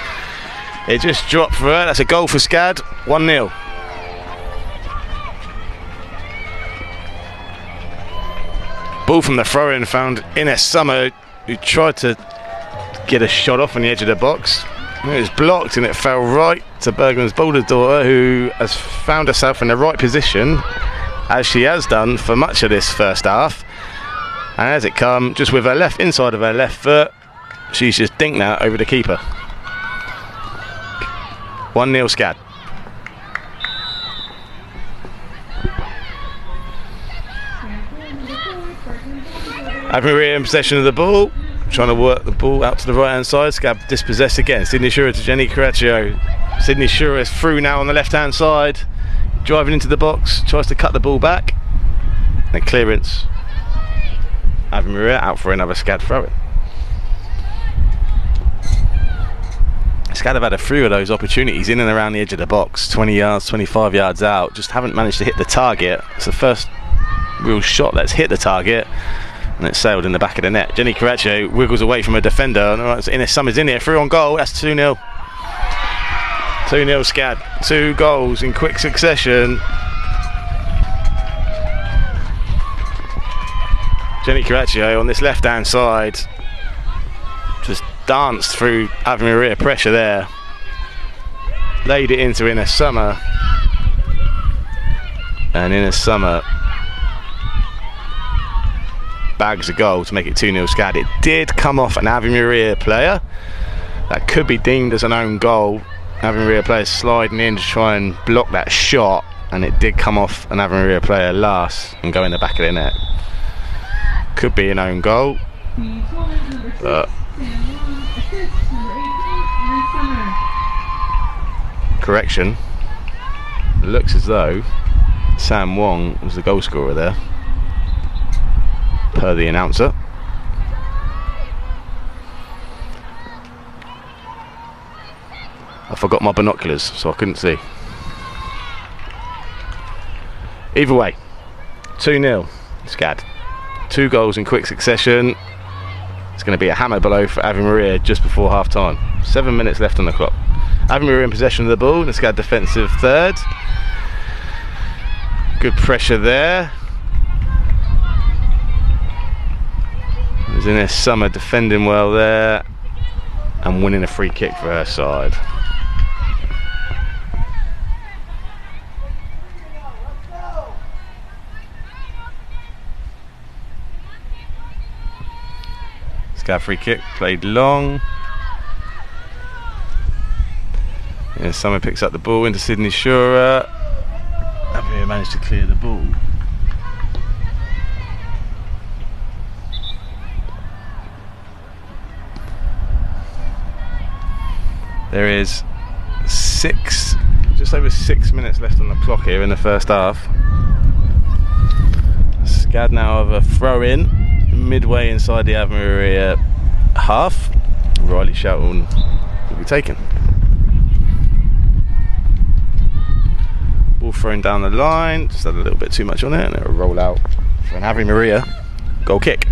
It just dropped for her. That's a goal for SCAD, 1-0. Ball from the throw-in found Ina Summer, who tried to get a shot off on the edge of the box. It was blocked and it fell right to Berglund Boulder's daughter, who has found herself in the right position, as she has done for much of this first half. And as it come, just with her left inside of her left foot, she's just dinked that over the keeper. 1-0 SCAD. Ave Maria in possession of the ball, trying to work the ball out to the right hand side. SCAD dispossessed again. Sydney Shura to Jenny Correggio. Sydney Shura is through now on the left hand side. Driving into the box, tries to cut the ball back. And clearance. Ave Maria out for another SCAD throw-in. SCAD have had a few of those opportunities in and around the edge of the box, 20 yards, 25 yards out, just haven't managed to hit the target. It's the first real shot that's hit the target, and it's sailed in the back of the net. Jenny Correggio wiggles away from a defender, and Ina Summer's in here, through on goal, that's 2-0. 2-0 SCAD. 2 goals in quick succession. Jenny Caraccio on this left hand side just danced through Ave Maria pressure there, laid it into Innes Summer, and Innes Summer bags a goal to make it 2-0 SCAD. It did come off an Ave Maria player. That could be deemed as an own goal. Ave Maria player sliding in to try and block that shot, and it did come off an Ave Maria player last and go in the back of the net. Could be an own goal. Correction. It looks as though Sam Wong was the goal scorer there, per the announcer. I forgot my binoculars, so I couldn't see. Either way, 2-0 SCAD. 2 goals in quick succession. It's going to be a hammer blow for Ave Maria just before half time. 7 minutes left on the clock. Ave Maria in possession of the ball, the SCAD defensive third. Good pressure there. There's Innes Summer defending well there and winning a free kick for her side. SCAD free kick played long. Innes Summer picks up the ball into Sydney Shura. Ave Maria managed to clear the ball. There is just over 6 minutes left on the clock here in the first half. SCAD now have a throw in midway inside the Ave Maria half. Riley Shelton will be taken. Ball thrown down the line, just had a little bit too much on it, and it'll roll out for an Ave Maria goal kick.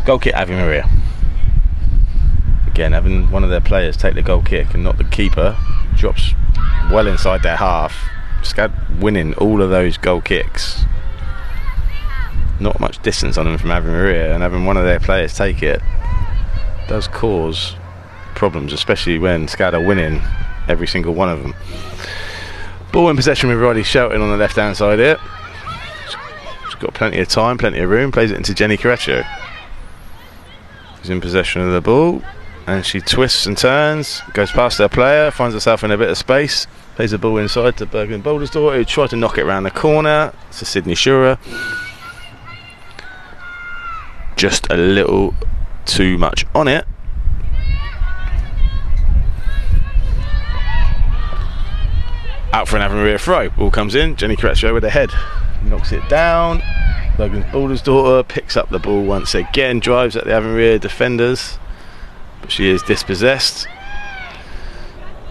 Goal kick Ave Maria. Again, having one of their players take the goal kick and not the keeper drops well inside their half. SCAD winning all of those goal kicks. Not much distance on them from Ave Maria, and having one of their players take it does cause problems, especially when SCAD are winning every single one of them. Ball in possession with Riley Shelton on the left hand side here. She's got plenty of time, plenty of room, plays it into Jenny Caraccio. She's in possession of the ball and she twists and turns, goes past her player, finds herself in a bit of space, plays the ball inside to Bergen Bouldersdorfer, who tried to knock it around the corner to Sydney Shura. Just a little too much on it. Out for an Ave Maria throw. Ball comes in, Jenny Caraccio with a head, knocks it down. Bergen Bouldersdorfer picks up the ball once again, drives at the Ave Maria defenders, but she is dispossessed.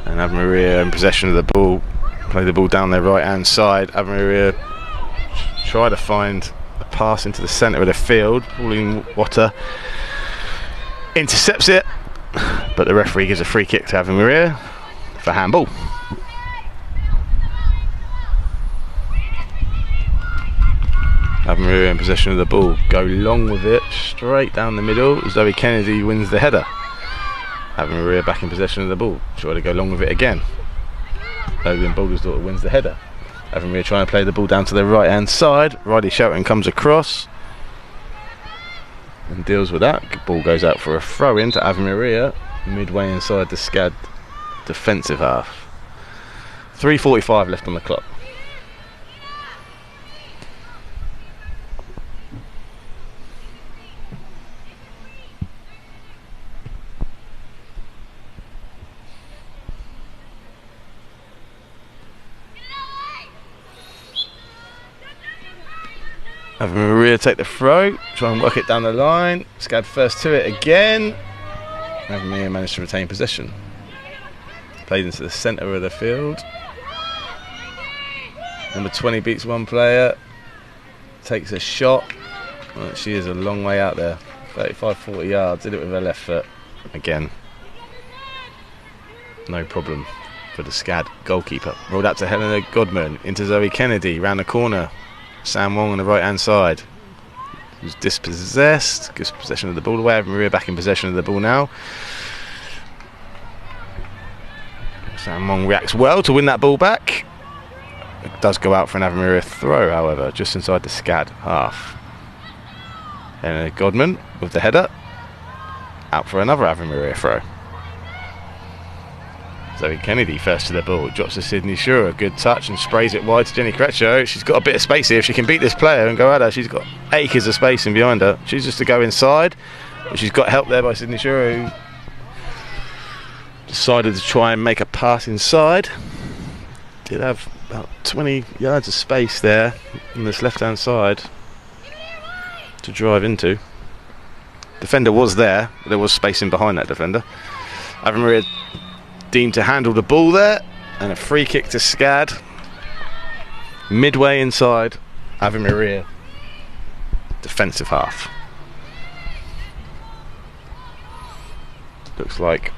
And Ave Maria in possession of the ball, play the ball down their right hand side. Ave Maria try to find a pass into the centre of the field. Pauline Water intercepts it, but the referee gives a free kick to Ave Maria for handball. Ave Maria in possession of the ball, go long with it, straight down the middle. Zoe Kennedy wins the header. Ave Maria back in possession of the ball, try to go long with it again. Bergen Bouldersdorfer wins the header. Ave Maria trying to play the ball down to the right hand side. Riley Shelton comes across and deals with that. The ball goes out for a throw in to Ave Maria, midway inside the SCAD defensive half. 3:45 left on the clock. Ave Maria take the throw, try and work it down the line. SCAD first to it again. Ave Maria managed to retain possession. Played into the centre of the field. Number 20 beats one player. Takes a shot. Well, she is a long way out there. 35-40 yards. Did it with her left foot. Again. No problem for the SCAD goalkeeper. Rolled out to Helena Godman. Into Zoe Kennedy. Round the corner. Sam Wong on the right hand side. Who's dispossessed. Gives possession of the ball away. Maria back in possession of the ball now. Sam Wong reacts well to win that ball back. It does go out for an Ave-Maria throw, however, just inside the SCAD half. Helena Godman with the header. Out for another Ave-Maria throw. Zoe Kennedy first to the ball, drops to Sydney Shura, good touch and sprays it wide to Jenny Creccio. She's got a bit of space here. If she can beat this player and go at her, she's got acres of space in behind her. She's just to go inside, but she's got help there by Sydney Shura, who decided to try and make a pass inside. Did have about 20 yards of space there on this left hand side to drive into. Defender was there, but there was space in behind that defender. Ave-Maria deemed to handle the ball there, and a free kick to SCAD midway inside Ave-Maria defensive half. Looks like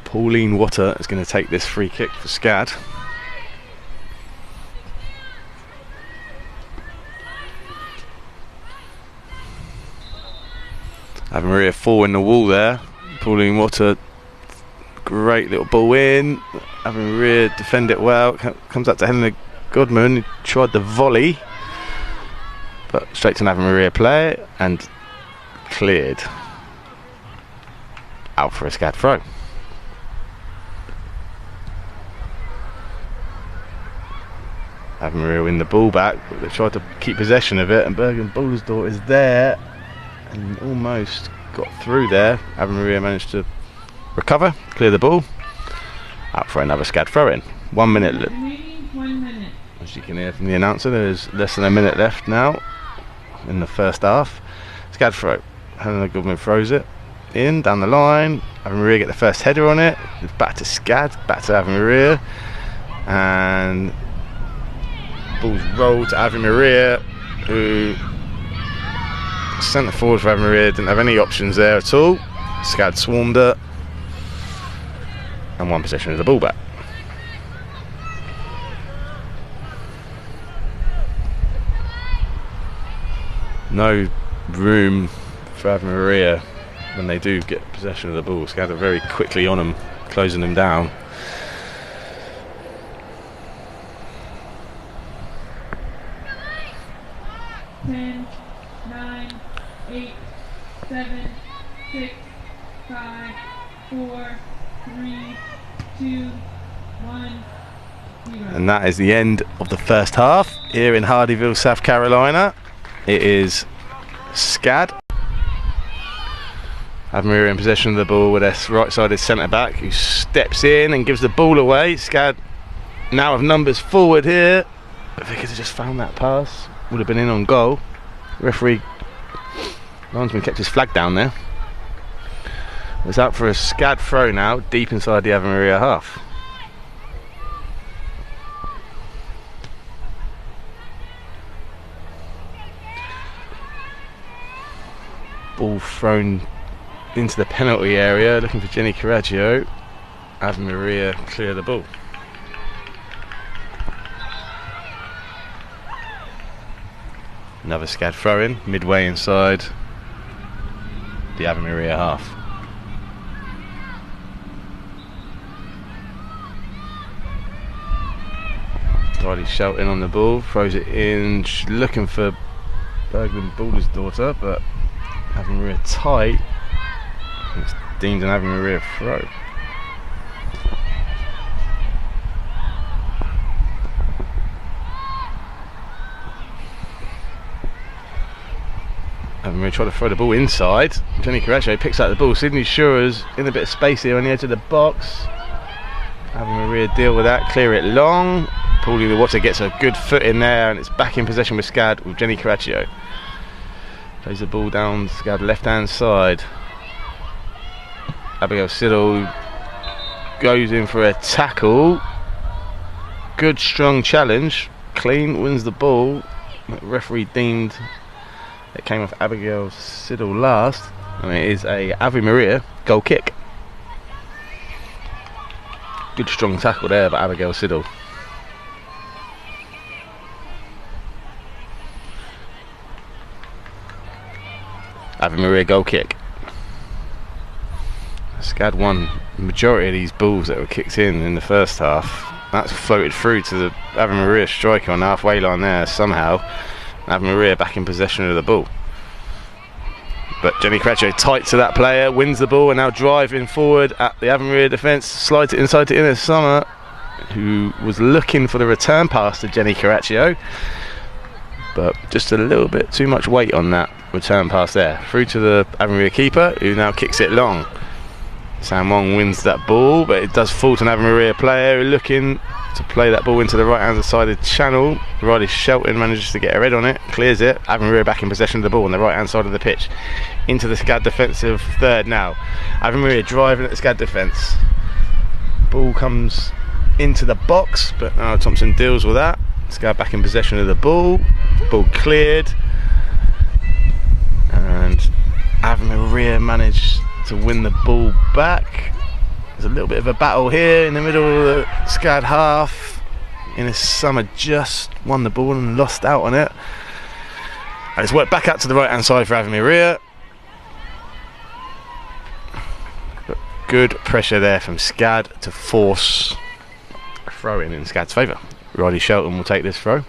Pauline Water is going to take this free kick for SCAD. Ave-Maria 4 in the wall there. Pauline Water, great little ball in. Ave-Maria defend it well. Comes out to Helena Godman, who tried the volley, but straight to an Ave-Maria play and cleared. Out for a SCAD throw. Ave-Maria win the ball back, but they tried to keep possession of it, and Bergen Bouldersdorf is there and almost got through there. Ave-Maria managed to recover, clear the ball. Out for another SCAD throw in. 1 minute. 1 minute. As you can hear from the announcer, there's less than a minute left now in the first half. SCAD throw. Helena Goodman throws it in, down the line. Ave-Maria get the first header on it. It's back to SCAD, back to Ave-Maria. And ball's rolled to Ave-Maria, who centre forward for Ave-Maria didn't have any options there at all. SCAD swarmed her. And one possession of the ball back. No room for Ave-Maria when they do get possession of the ball. SCAD are very quickly on them, closing them down. Ten, 9, 8, 7, 6, 5, 4, 3, 2, 1, 0. And that is the end of the first half here in Hardyville, South Carolina. It is SCAD. Ave-Maria in possession of the ball with their right-sided centre back, who steps in and gives the ball away. SCAD now have numbers forward here. If they could have just found that pass, would have been in on goal. Referee linesman kept his flag down there. It's out for a SCAD throw now, deep inside the Ave-Maria half. Ball thrown into the penalty area, looking for Jenny Caraggio. Ave-Maria clear the ball. Another SCAD throw in, midway inside the Ave-Maria half. Riley Shelton on the ball, throws it in, looking for Bergman Balder's daughter, but Ave-Maria tight. It's deemed an Ave-Maria throw. Ave-Maria try to throw the ball inside. Jenny Caraggio picks out the ball. Sydney Shura's in a bit of space here on the edge of the box. Ave-Maria deal with that, clear it long. Pauline Water gets a good foot in there, and it's back in possession with SCAD with Jenny Caraggio. Plays the ball down SCAD left hand side. Abigail Siddle goes in for a tackle. Good strong challenge. Clean, wins the ball. The referee deemed it came off Abigail Siddle last, and it is a Ave Maria goal kick. Good strong tackle there by Abigail Siddle. Ave Maria goal kick. SCAD won the majority of these balls that were kicked in the first half. That's floated through to the Ave Maria striker on the halfway line there somehow. Ave Maria back in possession of the ball. But Jenny Creccio tight to that player, wins the ball, and now driving forward at the Ave Maria defence, slides it inside to Ines Summer, who was looking for the return pass to Jenny Creccio, but just a little bit too much weight on that return pass there. Through to the Ave Maria keeper, who now kicks it long. Sam Wong wins that ball, but it does fall to an Ave Maria player looking to play that ball into the right hand side of the channel. Riley Shelton manages to get a head on it, clears it. Ave Maria back in possession of the ball on the right hand side of the pitch. Into the SCAD defensive third now. Ave Maria driving at the SCAD defence. Ball comes into the box, but now Thompson deals with that. SCAD back in possession of the ball. Ball cleared. And Ave Maria managed to win the ball back. There's a little bit of a battle here in the middle of the SCAD half. Ines Summer just won the ball and lost out on it. And it's worked back out to the right hand side for Ave Maria. But good pressure there from SCAD to force a throw in SCAD's favour. Riley Shelton will take this throw.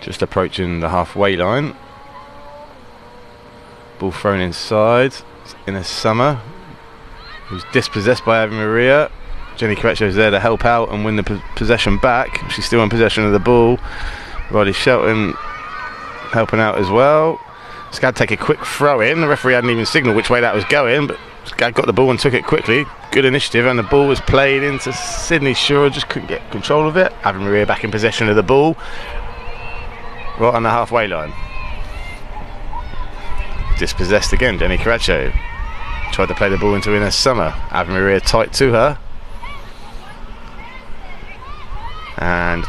Just approaching the halfway line. Ball thrown inside. Ines Summer, who's dispossessed by Ave Maria. Jenny Creccio is there to help out and win the possession back. She's still in possession of the ball. Riley Shelton helping out as well. SCAD take a quick throw in. The referee hadn't even signalled which way that was going, but SCAD got the ball and took it quickly. Good initiative, and the ball was played into Sydney Shaw, just couldn't get control of it. Ave Maria back in possession of the ball, right on the halfway line. Dispossessed again, Jenny Creccio. Tried to play the ball into Ines Summer. Ave Maria tight to her. And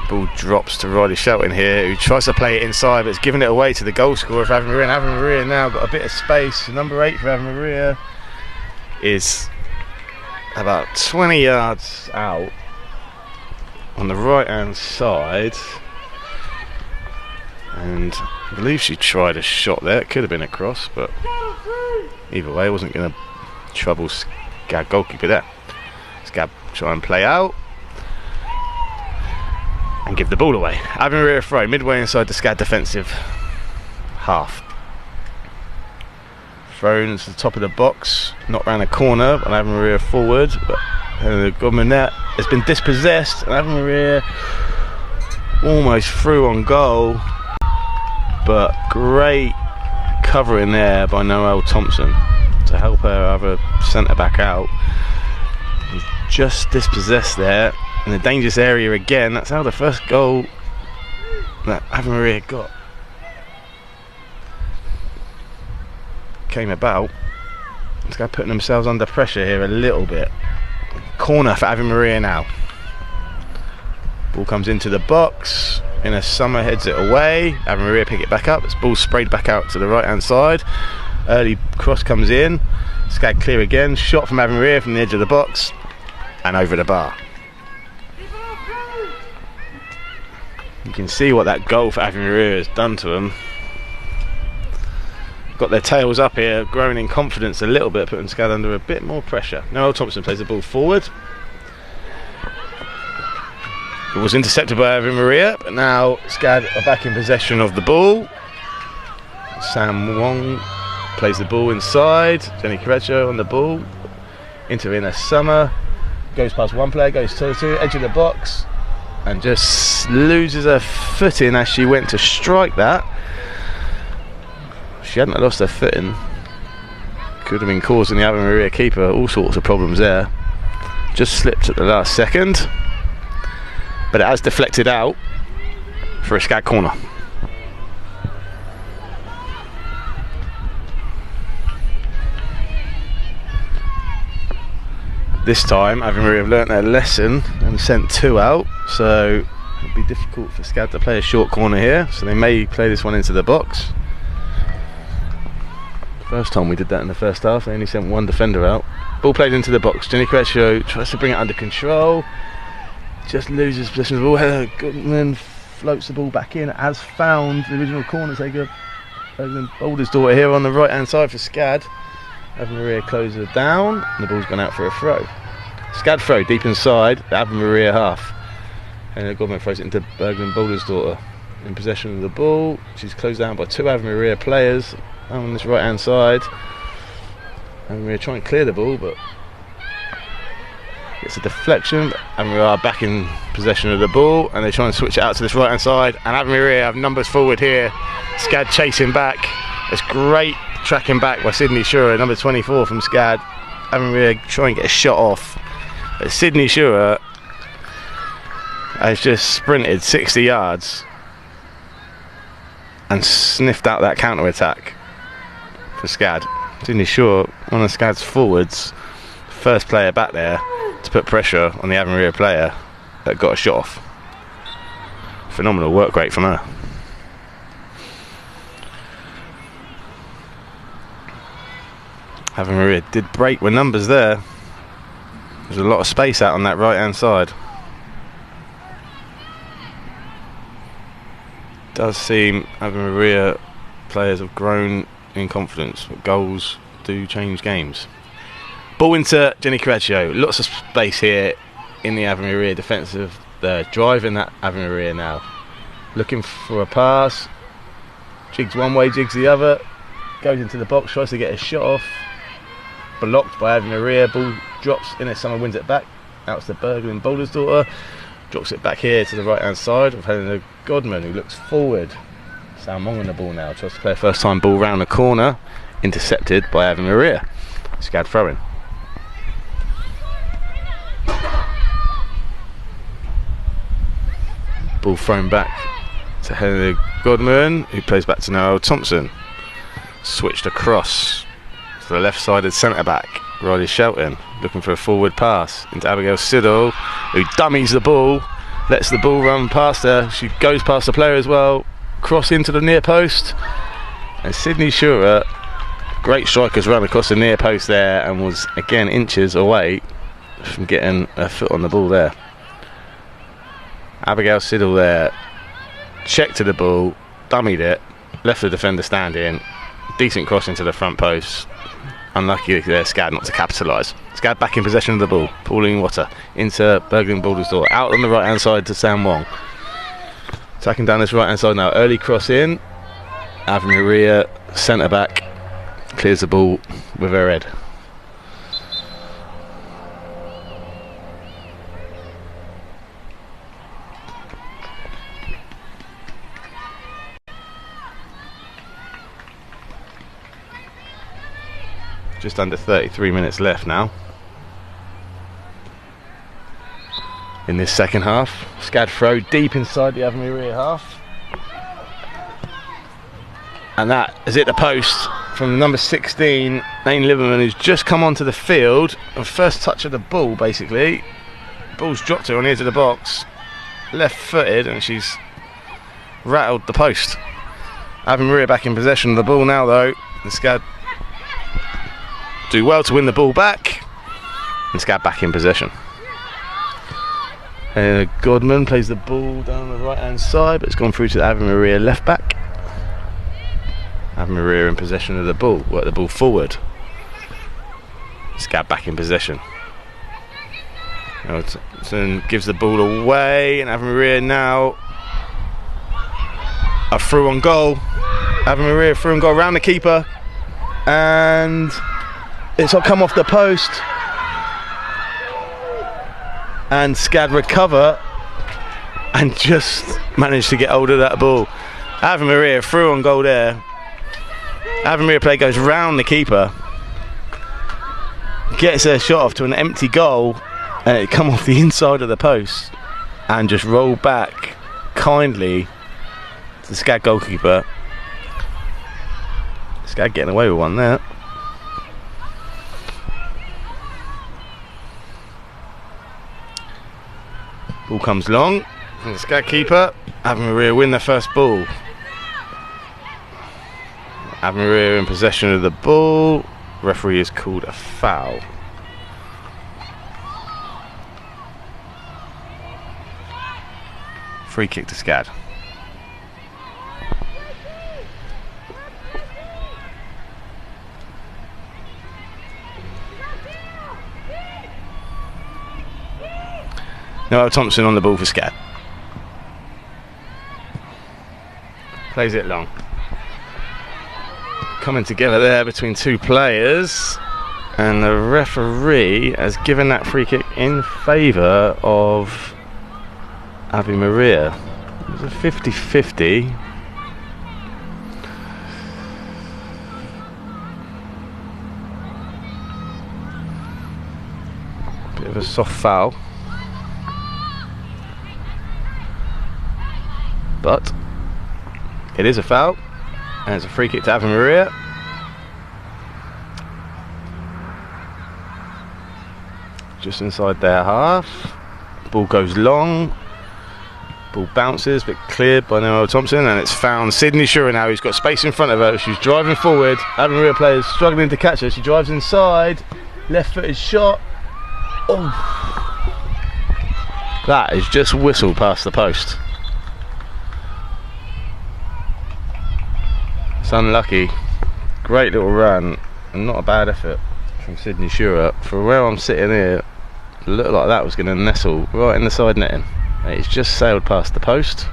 ball drops to Riley Shelton here, who tries to play it inside, but it's giving it away to the goal scorer for Ave Maria. And Ave Maria now got a bit of space. Number 8 for Ave Maria is about 20 yards out on the right hand side. And I believe she tried a shot there. It could have been a cross, but either way, it wasn't going to trouble SCAD goalkeeper there. SCAD try and play out and give the ball away. Ave Maria throw midway inside the SCAD defensive half. Thrown to the top of the box, not round the corner, and Ave Maria forward. But the government net has been dispossessed, and Ave Maria almost through on goal. But great covering there by Noelle Thompson to help her other centre back out. He's just dispossessed there in the dangerous area again. That's how the first goal that Ave Maria got came about. It's got putting themselves under pressure here a little bit. Corner for Ave Maria now. Ball comes into the box. Ines Summer heads it away. Ave Maria pick it back up. This ball sprayed back out to the right hand side. Early cross comes in. SCAD clear again. Shot from Ave Maria from the edge of the box and over the bar. You can see what that goal for Ave Maria has done to them. Got their tails up here, growing in confidence a little bit, putting SCAD under a bit more pressure. Noelle Thompson plays the ball forward. It was intercepted by Ave Maria, but now SCAD are back in possession of the ball. Sam Wong plays the ball inside. Jenny Creccio on the ball. Into Ines Summer. Goes past one player, goes to two, edge of the box, and just loses her footing as she went to strike that. She hadn't lost her footing. Could have been causing the Ave Maria keeper all sorts of problems there. Just slipped at the last second. But it has deflected out for a SCAD corner. This time Ave Maria have learnt their lesson and sent 2 out, so it'll be difficult for SCAD to play a short corner here, so they may play this one into the box. First time we did that in the first half, they only sent 1 defender out. Ball played into the box. Jenny Correccio tries to bring it under control, just loses possession of the ball. Heather Goodman floats the ball back in, has found the original corner taker, Boulder's daughter, here on the right hand side for SCAD. Ave Maria closes down, and the ball's gone out for a throw. SCAD throw deep inside the Ave Maria half. And Goodman throws it into Berglund Boulder's daughter. In possession of the ball, she's closed down by 2 Ave Maria players on this right hand side. Ave Maria trying to clear the ball, but it's a deflection. Ave Maria are back in possession of the ball, and they try and switch it out to this right hand side. And Ave Maria have numbers forward here. SCAD chasing back. It's great tracking back by Sydney Schurer, number 24 from SCAD. Ave Maria trying to get a shot off. But Sydney Schurer has just sprinted 60 yards and sniffed out that counter attack for SCAD. Sydney Schurer, one of SCAD's forwards, first player back there to put pressure on the Ave Maria player that got a shot off. Phenomenal work rate from her. Ave Maria did break with numbers there. There's a lot of space out on that right hand side. Does seem Ave Maria players have grown in confidence, but goals do change games. Ball into Jenny Correccio. Lots of space here in the Ave Maria defensive. They're driving that Ave Maria now. Looking for a pass. Jigs one way, jigs the other. Goes into the box, tries to get a shot off. Blocked by Ave Maria. Ball drops. Ines Summer wins it back. Out to Berglund Boulder's daughter. Drops it back here to the right hand side of Helena Godman, who looks forward. Sam Mong on the ball now. Tries to play a first time ball round the corner. Intercepted by Ave Maria. SCAD throwing. Ball thrown back to Helena Godman, who plays back to Noel Thompson. Switched across to the left-sided centre-back, Riley Shelton, looking for a forward pass into Abigail Siddle, who dummies the ball, lets the ball run past her. She goes past the player as well, cross into the near post, and Sydney Schurer, great strikers, run across the near post there and was again inches away from getting a foot on the ball there. Abigail Siddle there, checked to the ball, dummied it, left the defender standing, decent cross into the front post. Unlucky there, SCAD not to capitalise. SCAD back in possession of the ball. Pauline Water into Berglund Boulder's door. Out on the right hand side to Sam Wong. Attacking down this right hand side now. Early cross in. Ave Maria, centre back, clears the ball with her head. Just under 33 minutes left now in this second half. SCAD throw deep inside the Ave Maria half, and that is at the post from number 16, Lane Liberman, who's just come onto the field. And first touch of the ball, basically, ball's dropped her on the edge of the box, left footed, and she's rattled the post. Ave Maria back in possession of the ball now though, and SCAD do well to win the ball back, and SCAD back in possession. Godman plays the ball down the right hand side, but it's gone through to the Ave Maria left back. Ave Maria in possession of the ball, work the ball forward. SCAD back in possession. Elton gives the ball away, and Ave Maria now a through on goal. Ave Maria through on goal round the keeper, and it's come off the post, and SCAD recover and just managed to get hold of that ball. Ave Maria through on goal there. Ave Maria play goes round the keeper, gets a shot off to an empty goal, and it come off the inside of the post and just roll back kindly to the SCAD goalkeeper. SCAD getting away with one there. Ball comes long from the SCAD keeper. Ave Maria win their first ball. Ave Maria in possession of the ball. Referee is called a foul. Free kick to SCAD. Noel Thompson on the ball for SCAD. Plays it long. Coming together there between two players, and the referee has given that free kick in favour of Ave Maria. It was a 50-50. Bit of a soft foul. But it is a foul, and it's a free kick to Ave Maria. Just inside their half. Ball goes long. Ball bounces, but cleared by Noel Thompson, and it's found Sydney Shura now, who's got space in front of her. She's driving forward. Ave Maria players struggling to catch her. She drives inside. Left-footed shot. Oh, that is just whistled past the post. It's unlucky. Great little run, and not a bad effort from Sydney Shura. For where I'm sitting here, it looked like that was going to nestle right in the side netting. It's just sailed past the post,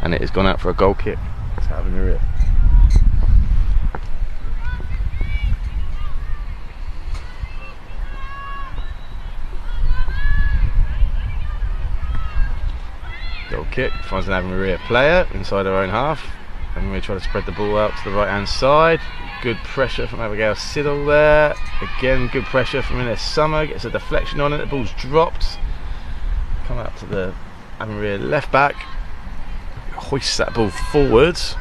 and it has gone out for a goal kick to Ave Maria. Goal kick finds an Ave Maria player inside her own half. And we try to spread the ball out to the right hand side. Good pressure from Abigail Siddle there. Again, good pressure from Ines Summer. Gets a deflection on it. The ball's dropped. Come out to the Ave Maria left back. Hoists that ball forwards.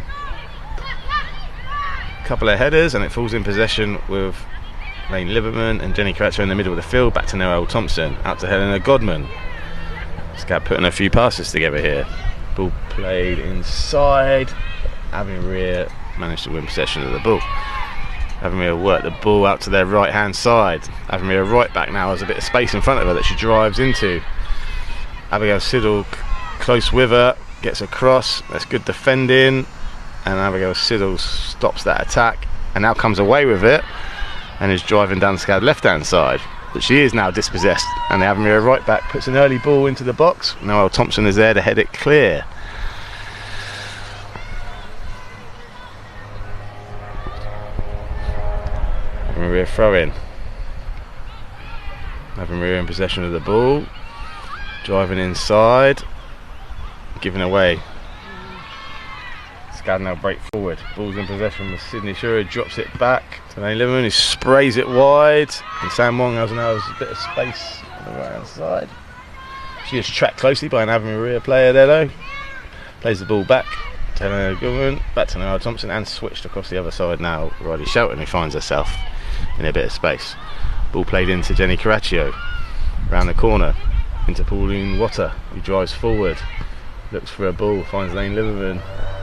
Couple of headers, and it falls in possession with Lane Liberman and Jenny Caraccio in the middle of the field. Back to Noel Thompson. Out to Helena Godman. SCAD putting a few passes together here. Ball played inside. Ave Maria managed to win possession of the ball. Ave Maria worked the ball out to their right hand side. Ave Maria right back now has a bit of space in front of her that she drives into. Abigail Siddle close with her, gets across. That's good defending, and Abigail Siddle stops that attack and now comes away with it and is driving down the SCAD left hand side. But she is now dispossessed, and the Ave Maria right back puts an early ball into the box. Noel Thompson is there to head it clear. Ave Maria throw in. Ave Maria in possession of the ball, driving inside, giving away. SCAD now break forward. Ball's in possession with Sydney Shura, drops it back to Lane Liberman, who sprays it wide, and Sam Wong has now a bit of space on the right hand side. She is tracked closely by an Ave Maria player there though. Plays the ball back to Helena Goodman, back to Noel Thompson, and switched across the other side now. Riley Shelton, who finds herself in a bit of space. Ball played into Jenny Caraccio, round the corner into Pauline Water, who drives forward, looks for a ball, finds Lane Liberman,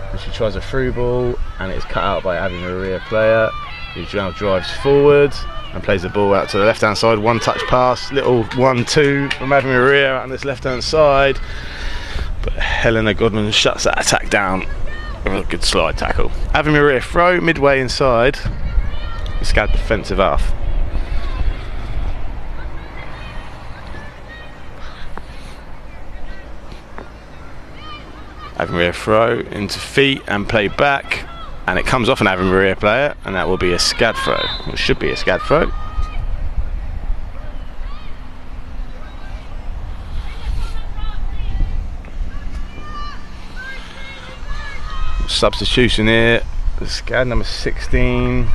and she tries a through ball, and it's cut out by Ave Maria player, who now drives forward and plays the ball out to the left hand side. One touch pass, little 1-2 from Ave Maria out on this left hand side, but Helena Godman shuts that attack down with a good slide tackle. Ave Maria throw midway inside the SCAD defensive half. Ave Maria throw into feet and play back, and it comes off an Ave Maria player, and that will be a SCAD throw. It should be a SCAD throw. Substitution here. The SCAD number 16,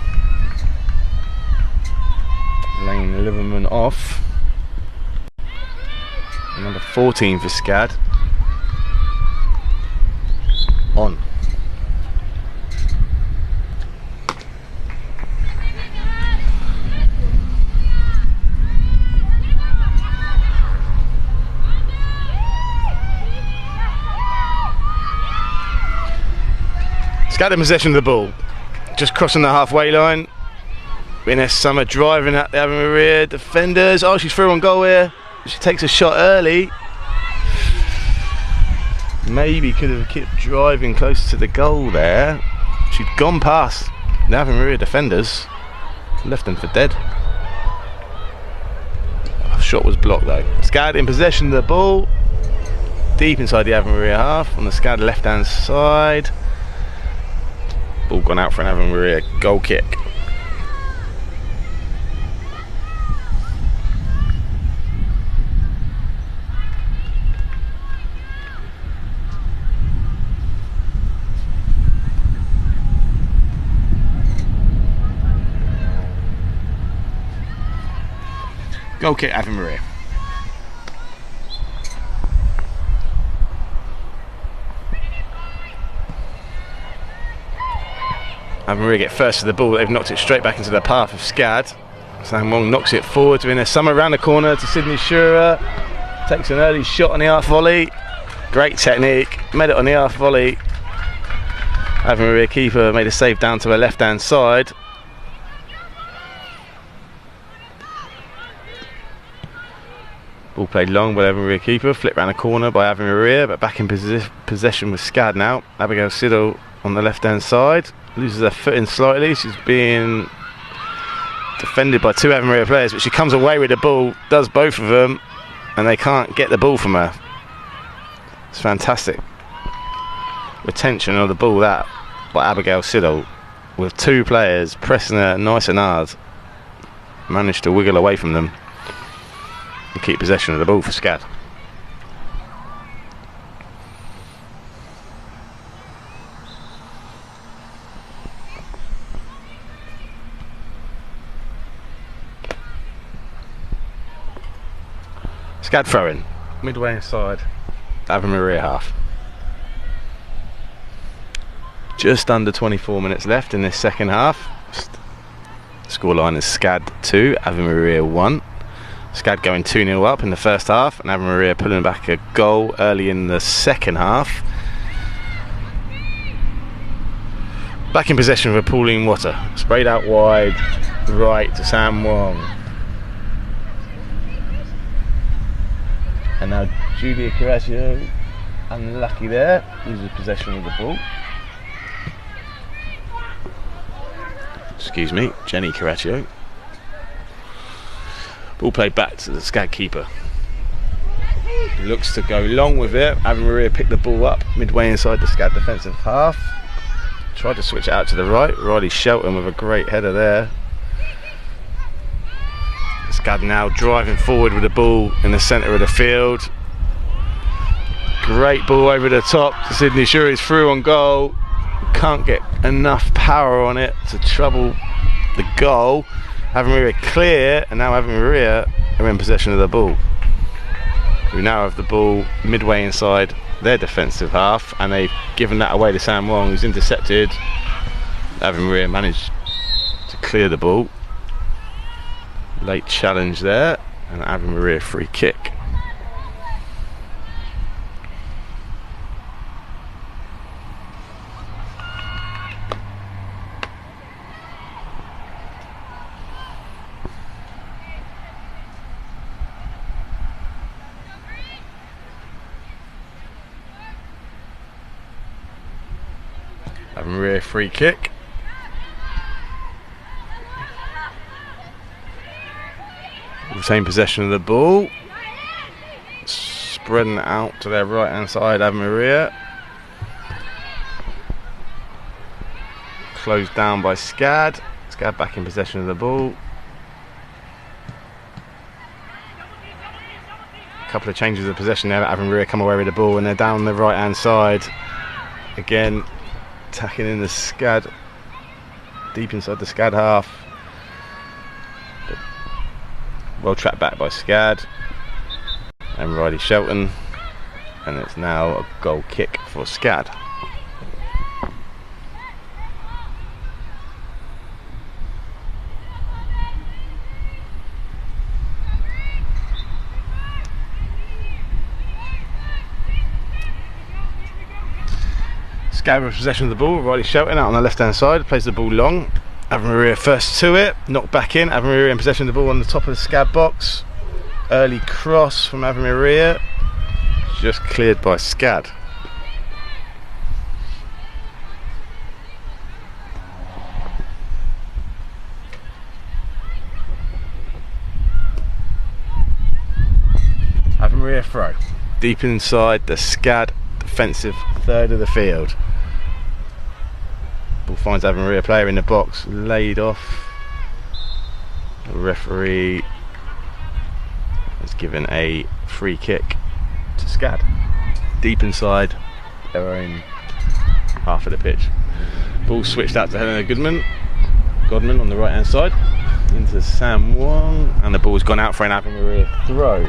Lane Liberman off. Number 14 for SCAD on. SCAD in possession of the ball. Just crossing the halfway line. Ines Summer driving at the Ave Maria defenders. Oh, she's through on goal here. She takes a shot early. Maybe could have kept driving close to the goal there. She'd gone past the Ave Maria defenders. Left them for dead. Shot was blocked though. SCAD in possession of the ball. Deep inside the Ave Maria half on the SCAD left hand side. Ball gone out for an Ave Maria goal kick. Goal kick Ave Maria. Ave Maria get first to the ball. They've knocked it straight back into the path of SCAD. Sam Wong knocks it forward to Ines Summer around the corner to Sydney Shura. Takes an early shot on the half volley. Great technique. Made it on the half volley. Ave Maria keeper made a save down to her left hand side. Ball played long by Ave Maria keeper, flipped round a corner by Ave Maria, but back in possession with SCAD now. Abigail Siddle on the left hand side, loses her footing slightly. She's being defended by two Ave Maria players, but she comes away with the ball, does both of them, and they can't get the ball from her. It's fantastic retention of the ball that by Abigail Siddle, with two players pressing her nice and hard, managed to wiggle away from them and keep possession of the ball for SCAD. SCAD throw-in, midway inside Ave Maria half. Just under 24 minutes left in this second half. Scoreline is SCAD 2, Ave Maria 1. SCAD going 2-0 up in the first half, and Ave Maria pulling back a goal early in the second half. Back in possession of Pauline Water. Sprayed out wide, right to Sam Wong. And now Julia Caraccio, unlucky there, loses possession of the ball. Excuse me, Jenny Caraccio. Ball played back to the SCAD keeper. Looks to go long with it. Ave Maria picked the ball up midway inside the SCAD defensive half. Tried to switch it out to the right. Riley Shelton with a great header there. SCAD now driving forward with the ball in the centre of the field. Great ball over the top to Sydney Shuri's through on goal. Can't get enough power on it to trouble the goal. Ave Maria clear, and now Ave Maria are in possession of the ball. We now have the ball midway inside their defensive half, and they've given that away to Sam Wong, who's intercepted. Ave Maria managed to clear the ball. Late challenge there, and Ave Maria free kick. Ave Maria free kick. Retain possession of the ball. Spreading it out to their right hand side, Ave Maria. Closed down by SCAD. SCAD back in possession of the ball. A couple of changes of possession there. Ave Maria come away with the ball, and they're down the right hand side. Again, attacking in the SCAD, deep inside the SCAD half. But well tracked back by SCAD and Riley Shelton, and it's now a goal kick for SCAD. SCAD with possession of the ball. Riley Shelton out on the left hand side, plays the ball long. Ave Maria first to it, knocked back in. Ave Maria in possession of the ball on the top of the SCAD box. Early cross from Ave Maria, just cleared by SCAD. Ave Maria throw. Deep inside the SCAD defensive third of the field. Ball finds Ave Maria player in the box, laid off. The referee has given a free kick to SCAD. Deep inside their own half of the pitch. Ball switched out to Helena Godman on the right hand side. Into Sam Wong, and the ball's gone out for an Ave Maria throw.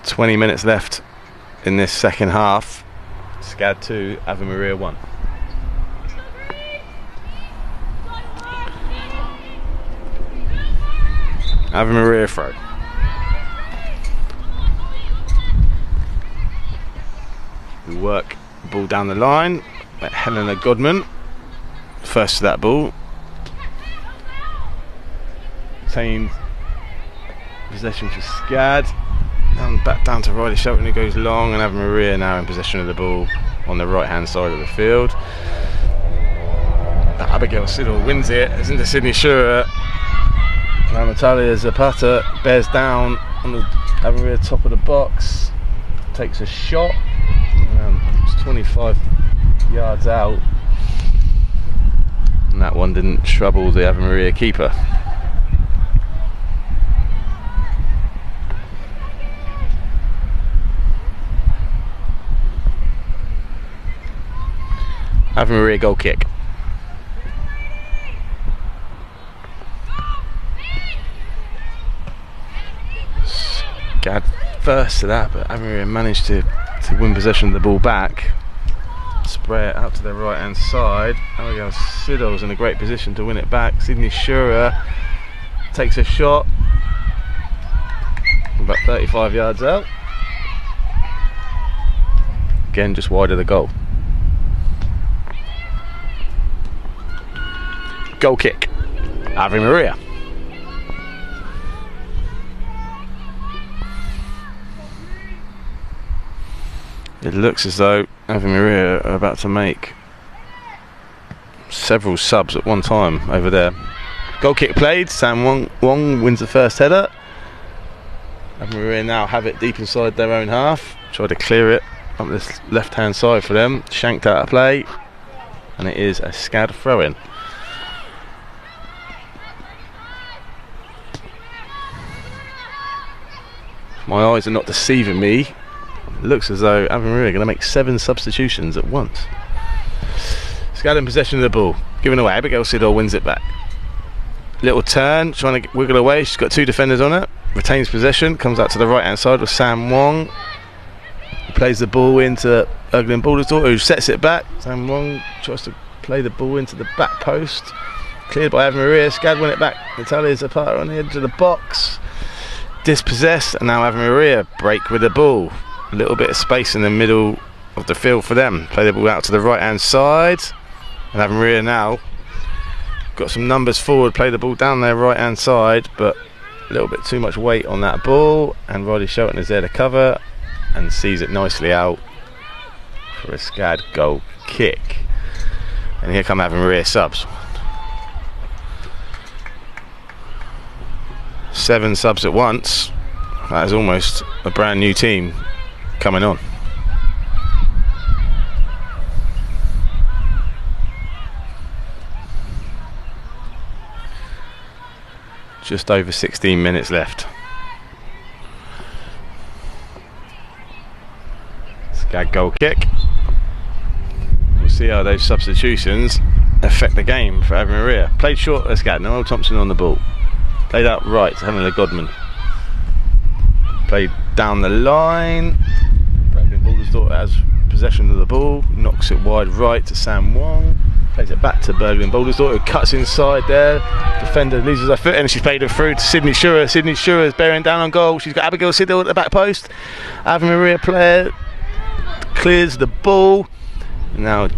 "20 minutes left in this second half. SCAD 2, Ave Maria 1. Ave Maria throw. We work the ball down the line. Helena Godman first to that ball. Retained possession for SCAD. And back down to Riley Shelton, who goes long, and Ave Maria now in possession of the ball on the right hand side of the field. Abigail Siddle wins it. It's into Sydney Shura. Now Natalia Zapata bears down on the Ave Maria top of the box, takes a shot. It's 25 yards out, and that one didn't trouble the Ave Maria keeper. Ave Maria goal kick. SCAD first to that, but Ave Maria managed to win possession of the ball back. Spray it out to their right hand side. Abigail Siddle's in a great position to win it back. Sydney Shura takes a shot. About 35 yards out. Again, just wide of the goal. Goal kick, Ave Maria. It looks as though Ave Maria are about to make several subs at one time over there. Goal kick played, Sam Wong wins the first header. Ave Maria now have it deep inside their own half. Try to clear it up this left hand side for them. Shanked out of play, and it is a SCAD throw in. My eyes are not deceiving me. It looks as though Ave Maria are going to make 7 substitutions at once. SCAD in possession of the ball, given away. Abigail Siddle wins it back. Little turn, trying to wiggle away. She's got 2 defenders on it. Retains possession, comes out to the right hand side with Sam Wong. Plays the ball into Erglin Baldersdorf, who sets it back. Sam Wong tries to play the ball into the back post. Cleared by Ave Maria. SCAD win it back. Natalia Zapata on the edge of the box. Dispossessed, and now Ave Maria break with the ball. A little bit of space in the middle of the field for them. Play the ball out to the right hand side, and Ave Maria now got some numbers forward. Play the ball down their right hand side, but a little bit too much weight on that ball, and Riley Shelton is there to cover and sees it nicely out for a SCAD goal kick. And here come Ave Maria subs. 7 subs at once. That is almost a brand new team coming on. Just over 16 minutes left. SCAD goal kick. We'll see how those substitutions affect the game for Ave Maria. Played short at SCAD, Noel Thompson on the ball. Played out right to Helena Godman. Played down the line. Erglin Baldersdorf has possession of the ball. Knocks it wide right to Sam Wong. Plays it back to Berglund Bouldersdorf, who cuts inside there. Defender loses her foot and she's played it through to Sydney Schurer. Sydney Schurer is bearing down on goal. She's got Abigail Siddle at the back post. Ave Maria player clears the ball. Now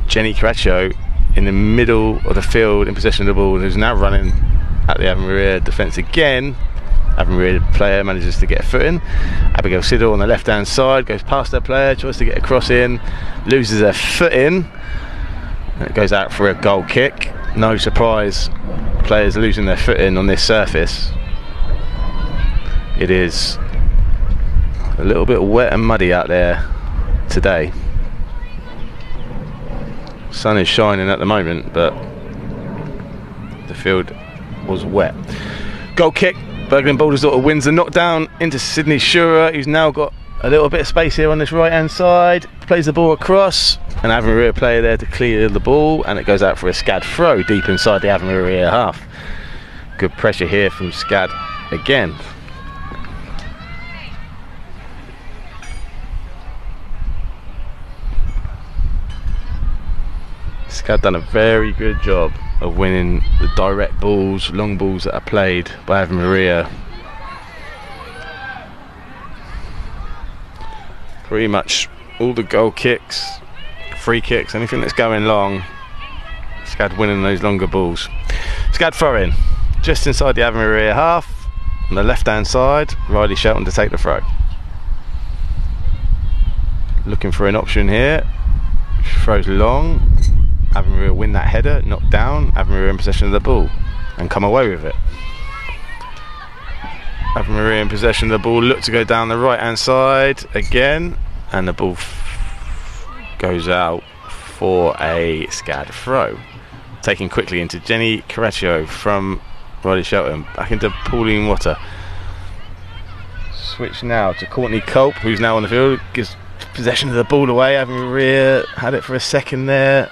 Jenny Caraccio in the middle of the field in possession of the ball, who's now running at the Ave Maria defence again. Ave Maria player manages to get a foot in. Abigail Siddle on the left hand side goes past her player, tries to get a cross in, loses her foot in. It goes out for a goal kick. No surprise, players losing their footing on this surface. It is a little bit wet and muddy out there today. Sun is shining at the moment, but the field was wet. Goal kick. Berglund Bouldersdorf wins the knockdown into Sydney Schurer, who's now got a little bit of space here on this right hand side. Plays the ball across. An Ave Maria player there to clear the ball, and it goes out for a SCAD throw deep inside the Ave Maria half. Good pressure here from SCAD again. SCAD done a very good job of winning the direct balls, long balls that are played by Ave Maria. Pretty much all the goal kicks, free kicks, anything that's going long, SCAD winning those longer balls. SCAD throw in, just inside the Ave Maria half, on the left hand side, Riley Shelton to take the throw. Looking for an option here, throws long, Ave Maria win that header, knock down, Ave Maria in possession of the ball, and come away with it. Ave Maria in possession of the ball, look to go down the right hand side again, and the ball goes out for a SCAD throw. Taken quickly into Jenny Caraccio from Riley Shelton, back into Pauline Water. Switch now to Courtney Culp, who's now on the field, gives possession of the ball away. Ave Maria had it for a second there.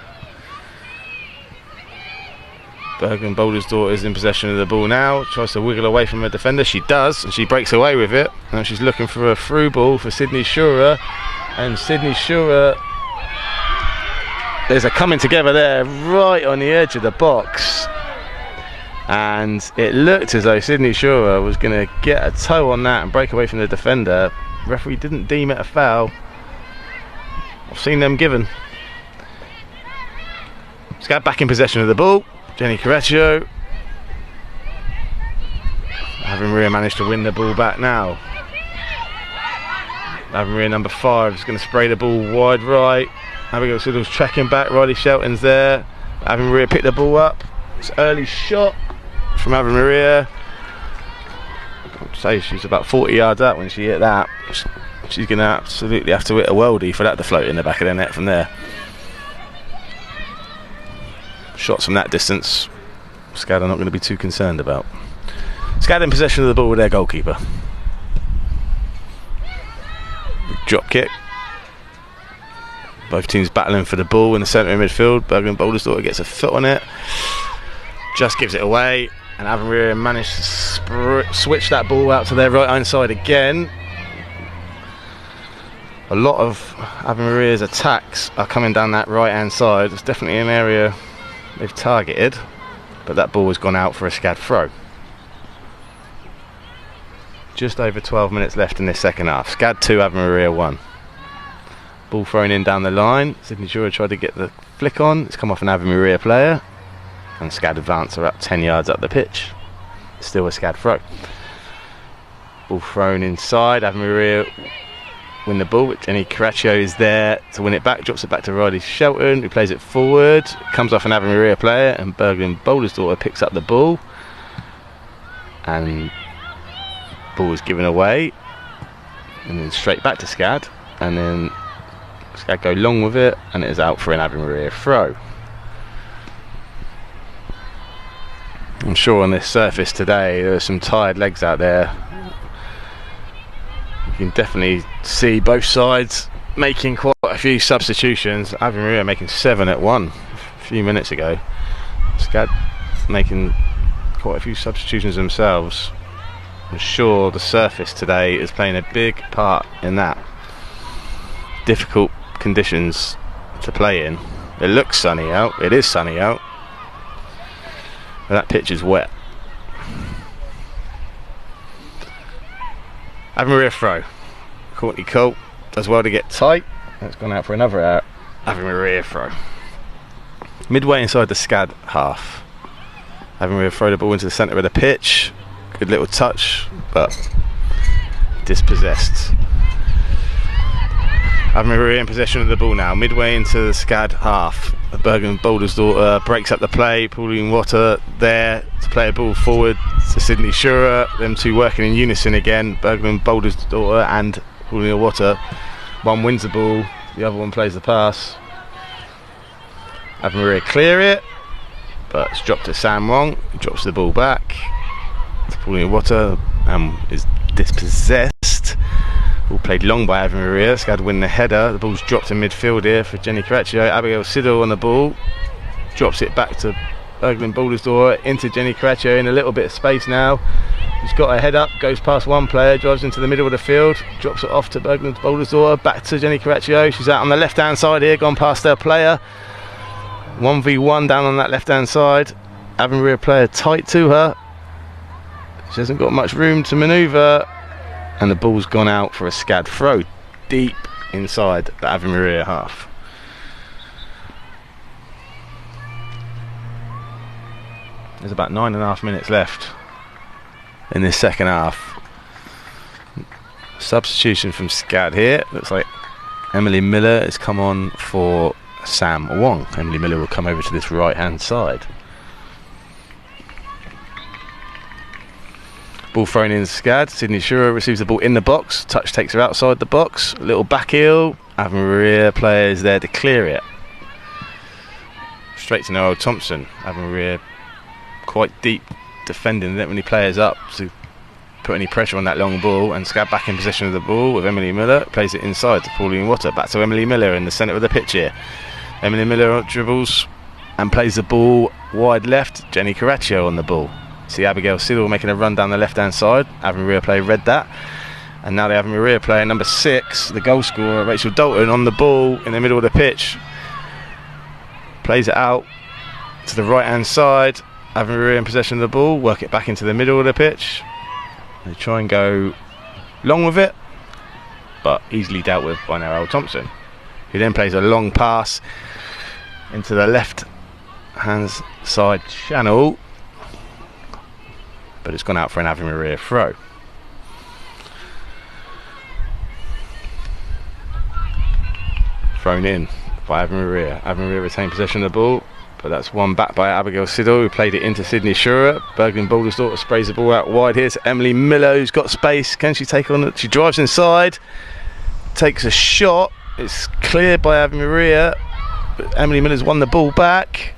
Berglund Bouldersdorf is in possession of the ball now, tries to wiggle away from her defender. She does, and she breaks away with it. Now she's looking for a through ball for Sydney Schurer, and Sydney Schurer, there's a coming together there right on the edge of the box, and it looked as though Sydney Schurer was going to get a toe on that and break away from the defender. Referee didn't deem it a foul. I've seen them given. SCAD back in possession of the ball. Jenny Caraccio. Ave Maria managed to win the ball back now. Ave Maria number 5 is going to spray the ball wide right. Abigail Siddle's tracking back, Riley Shelton's there. Ave Maria picked the ball up. It's an early shot from Ave Maria. I'd say she's about 40 yards out when she hit that. She's going to absolutely have to hit a worldie for that to float in the back of the net from there. Shots from that distance, SCAD are not going to be too concerned about. SCAD in possession of the ball with their goalkeeper. Drop kick. Both teams battling for the ball in the centre of midfield. Berglund Bouldersdorf gets a foot on it, just gives it away, and Ave Maria managed to switch that ball out to their right hand side again. A lot of Ave Maria's attacks are coming down that right hand side. It's definitely an area they've targeted, but that ball has gone out for a SCAD throw. Just over 12 minutes left in this second half. SCAD 2, Ave Maria 1. Ball thrown in down the line. Sydney Schurer tried to get the flick on. It's come off an Ave Maria player, and SCAD advance are up 10 yards up the pitch. Still a SCAD throw. Ball thrown inside. Ave Maria win the ball. Jenny Caraccio is there to win it back. Drops it back to Riley Shelton, who plays it forward. Comes off an Ave Maria player, and Berglund Bouldersdorf picks up the ball. And ball is given away, and then straight back to SCAD, and then SCAD go long with it, and it is out for an Ave Maria throw. I'm sure on this surface today there are some tired legs out there. You can definitely see both sides making quite a few substitutions. Ave Maria making 7 at 1 a few minutes ago. SCAD making quite a few substitutions themselves. I'm sure the surface today is playing a big part in that. Difficult conditions to play in. It looks sunny out. It is sunny out. But that pitch is wet. Ave Maria throw. Courtney Colt does well to get tight. It's gone out for another out. Ave Maria throw. Midway inside the SCAD half. Ave Maria throw the ball into the centre of the pitch. Good little touch, but dispossessed. Ave Maria in possession of the ball now. Midway into the SCAD half. Bergen Bouldersdorfer breaks up the play. Pauline Water there to play a ball forward to Sydney Schurer. Them two working in unison again. Bergen Bouldersdorfer and Pauline Water. One wins the ball, the other one plays the pass. Ave Maria clear it, but it's dropped to Sam wrong. He drops the ball back to Pauline Water and is dispossessed. Ball played long by Ave Maria. SCAD win the header. The ball's dropped in midfield here for Jenny Caraccio. Abigail Siddle on the ball. Drops it back to Berglund Bouldersdorfer into Jenny Caraccio in a little bit of space now. She's got her head up, goes past one player, drives into the middle of the field, drops it off to Berglund Bouldersdorfer, back to Jenny Caraccio. She's out on the left hand side here, gone past her player. 1v1 down on that left hand side. Ave Maria player tight to her. She hasn't got much room to manoeuvre. And the ball's gone out for a SCAD throw deep inside the Ave Maria half. There's about 9.5 minutes left in this second half. Substitution from SCAD here. Looks like Emily Miller has come on for Sam Wong. Emily Miller will come over to this right hand side. Ball thrown in SCAD. Sydney Schurer receives the ball in the box. Touch takes her outside the box. A little back heel. Ave Maria players there to clear it. Straight to Noel Thompson. Ave Maria quite deep defending. They don't really players up to put any pressure on that long ball. And SCAD back in possession of the ball with Emily Miller. Plays it inside to Pauline Water. Back to Emily Miller in the centre of the pitch here. Emily Miller dribbles and plays the ball wide left. Jenny Caraccio on the ball. See Abigail Siddle making a run down the left hand side. Ave Maria player read that. And now the Ave Maria player number 6, the goal scorer, Rachel Dalton, on the ball in the middle of the pitch. Plays it out to the right hand side. Ave Maria in possession of the ball. Work it back into the middle of the pitch. They try and go long with it, but easily dealt with by Noel Thompson, who then plays a long pass into the left hand side channel. But it's gone out for an Ave Maria throw. Thrown in by Ave Maria. Ave Maria retained possession of the ball, but that's won back by Abigail Siddle, who played it into Sydney Schurer. Berglund Bouldersdorfer sprays the ball out wide here to Emily Miller, who's got space. Can she take on it? She drives inside, takes a shot. It's cleared by Ave Maria, but Emily Miller's won the ball back.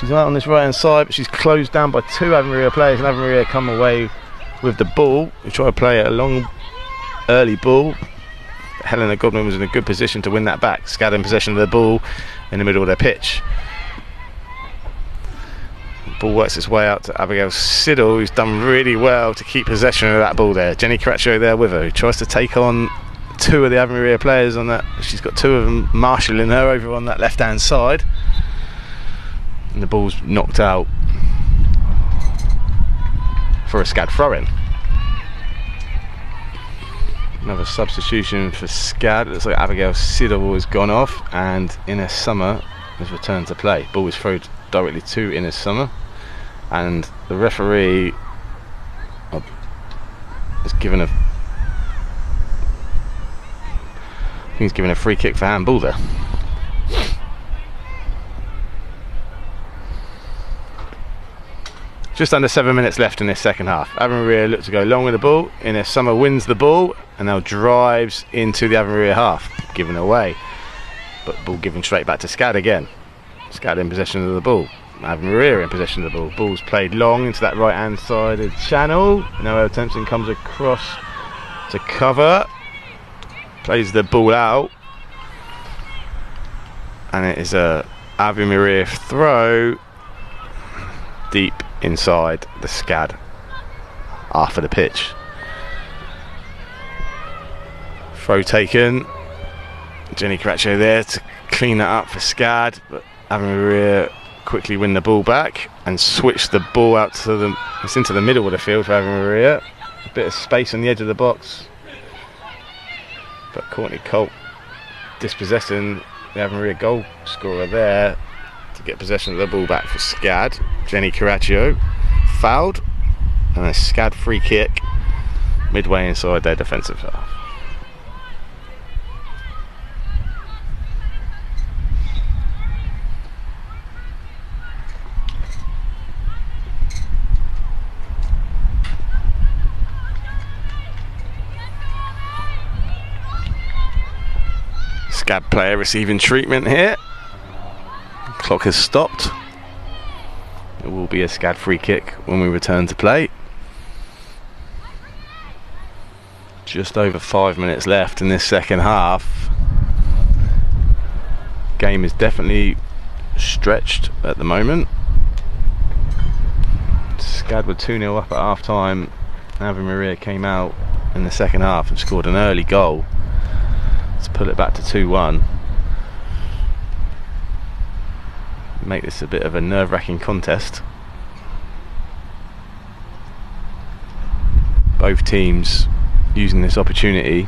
She's out on this right hand side, but she's closed down by 2 Ave Maria players, and Ave Maria come away with the ball. We try to play a long early ball. Helena Godwin was in a good position to win that back. SCAD in possession of the ball in the middle of their pitch. The ball works its way out to Abigail Siddle, who's done really well to keep possession of that ball there. Jenny Caraccio there with her, who tries to take on 2 of the Ave Maria players on that. She's got 2 of them marshalling her over on that left hand side. And the ball's knocked out for a SCAD throw-in. Another substitution for SCAD. It looks like Abigail Siddle has gone off, and Ines Summer has returned to play. Ball was thrown directly to Ines Summer, and the referee has given a he's given a free kick for handball there. Just under 7 minutes left in this second half. Ave Maria look to go long with the ball. Ines Summer wins the ball and now drives into the Ave Maria half, given away. But ball given straight back to SCAD again. SCAD in possession of the ball. Ave Maria in possession of the ball. Ball's played long into that right hand side of the channel. Noel Thompson comes across to cover. Plays the ball out. And it is a Ave Maria throw deep inside the SCAD half of the pitch. Throw taken. Jenny Caraccio there to clean that up for SCAD, but Ave Maria quickly win the ball back and switch the ball out to the, it's into the middle of the field for Ave Maria. A bit of space on the edge of the box, but Courtney Colt dispossessing the Ave Maria goal scorer there to get possession of the ball back for SCAD. Jenny Caraccio fouled, and a SCAD free kick midway inside their defensive half. SCAD player receiving treatment here. Clock has stopped. It will be a SCAD free kick when we return to play. Just over 5 minutes left in this second half. Game is definitely stretched at the moment. SCAD were 2-0 up at half time. Ave Maria came out in the second half and scored an early goal to pull it back to 2-1. Make this a bit of a nerve-wracking contest. Both teams using this opportunity,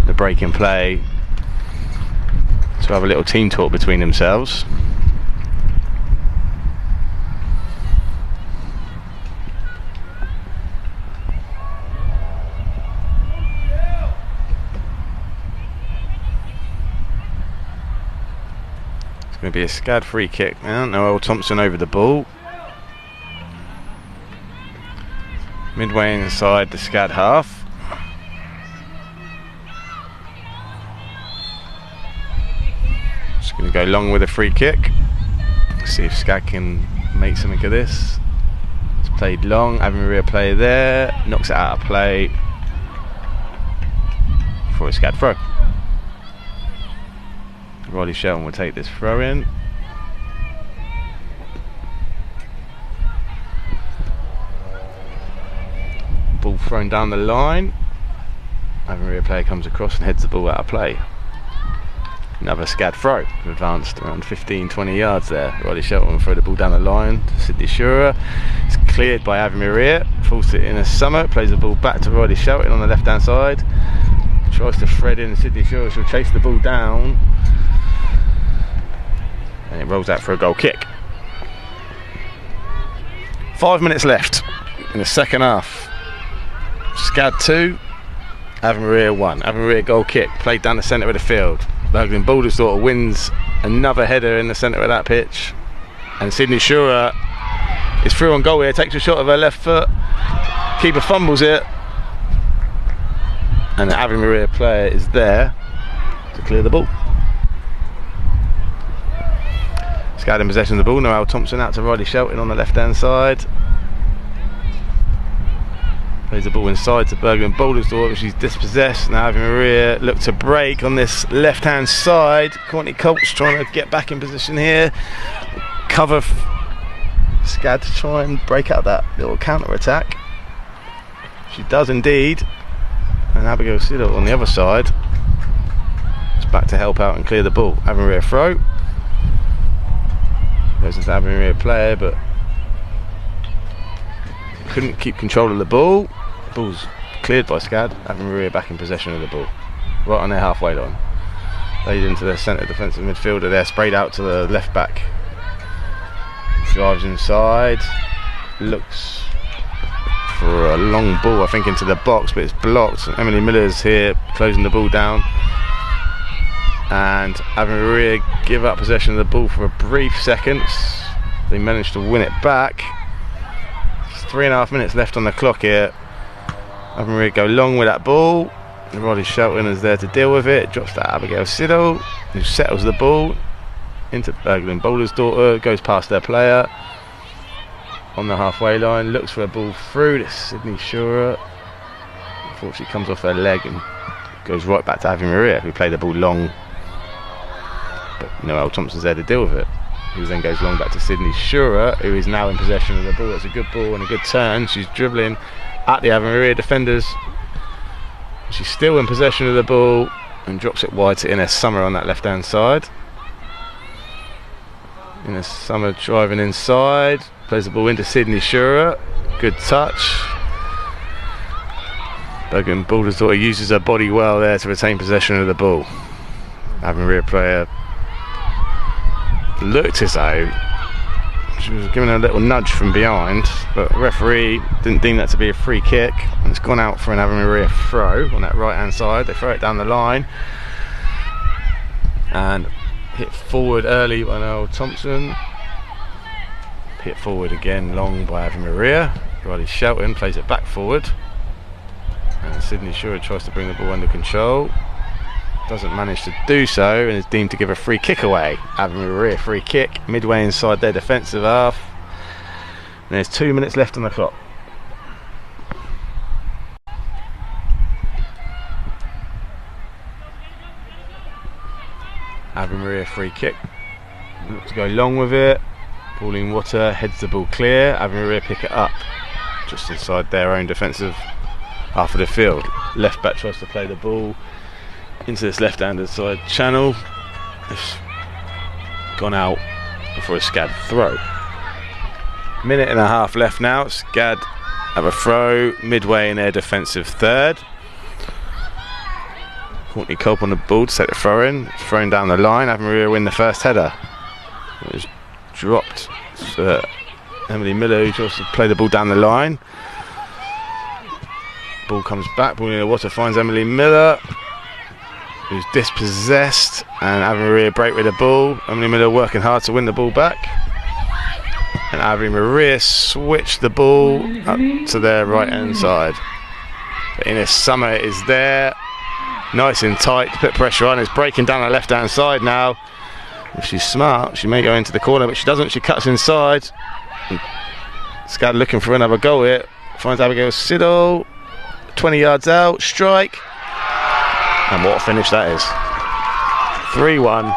the break in play, to have a little team talk between themselves. Going to be a SCAD free kick now. Noel Thompson over the ball. Midway inside the SCAD half. Just going to go long with a free kick. See if SCAD can make something of this. It's played long. Ave Maria player there. Knocks it out of play for a SCAD throw. Riley Shelton will take this throw in. Ball thrown down the line. Ave Maria player comes across and heads the ball out of play. Another SCAD throw. Advanced around 15-20 yards there. Riley Shelton will throw the ball down the line to Sydney Shura. It's cleared by Ave Maria. Falls it in a summer. Plays the ball back to Riley Shelton on the left hand side. Tries to thread in Sydney Shura. She'll chase the ball down. And it rolls out for a goal kick. 5 minutes left in the second half. SCAD 2, Ave Maria 1. Ave Maria goal kick, played down the centre of the field. Berglund Baldersdorfer wins another header in the centre of that pitch. And Sydney Shura is through on goal here, takes a shot of her left foot. Keeper fumbles it. And the Ave Maria player is there to clear the ball. SCAD in possession of the ball. Noel Thompson out to Riley Shelton on the left hand side. Plays the ball inside to Berglund Baldersdorfer. She's dispossessed. Now Ave Maria look to break on this left hand side. Courtney Colt's trying to get back in position here. Cover SCAD to try and break out that little counter attack. She does indeed. And Abigail Siddle on the other side is back to help out and clear the ball. Ave Maria throw. Goes into Ave Maria player, but couldn't keep control of the ball. Ball's cleared by SCAD. Ave Maria back in possession of the ball, right on their halfway line. Laid into their centre defensive midfielder there, sprayed out to the left back. Drives inside, looks for a long ball, I think, into the box, but it's blocked. Emily Miller's here closing the ball down. And Ave Maria give up possession of the ball for a brief second. They managed to win it back. There's 3.5 minutes left on the clock here. Ave Maria go long with that ball. Riley Shelton is there to deal with it. Drops to Abigail Siddle, who settles the ball into Berglund Baldersdorfer. Goes past their player on the halfway line. Looks for a ball through to Sydney Shura. Unfortunately comes off her leg and goes right back to Ave Maria, who played the ball long. But Noel Thompson's there to deal with it. Who then goes long back to Sydney Shura, who is now in possession of the ball. It's a good ball and a good turn. She's dribbling at the Ave Maria defenders. She's still in possession of the ball and drops it wide to Ines Summer on that left hand side. Ines Summer driving inside, plays the ball into Sydney Shura. Good touch. Bergen Baldersdottir uses her body well there to retain possession of the ball. Ave Maria player looked as though she was given a little nudge from behind, but the referee didn't deem that to be a free kick, and it's gone out for an Ave Maria throw on that right hand side. They throw it down the line and hit forward early by Noel Thompson. Hit forward again long by Ave Maria. Riley Shelton plays it back forward, and Sydney Shura tries to bring the ball under control. Doesn't manage to do so and is deemed to give a free kick away. Ave Maria free kick midway inside their defensive half. And there's 2 minutes left on the clock. Ave Maria free kick. Look to go long with it. Pauline Water heads the ball clear. Ave Maria pick it up just inside their own defensive half of the field. Left back tries to play the ball into this left-handed side channel. It's gone out for a SCAD throw. Minute and a half left now. SCAD have a throw midway in their defensive third. Courtney Culp on the ball to take the throw in. It's thrown down the line. Ave Maria win the first header. It was dropped. So Emily Miller who tries to play the ball down the line. Ball comes back. Ball in the water finds Emily Miller, who's dispossessed, and Ave Maria break with the ball. Emily Miller working hard to win the ball back, and Ave Maria switch the ball up to their right hand side. But Ines Summer is there, nice and tight to put pressure on. It's breaking down the left hand side now. If she's smart, she may go into the corner, but she doesn't. She cuts inside. SCAD looking for another goal here. Finds Abigail Siddle, 20 yards out, strike. And what a finish that is. 3-1.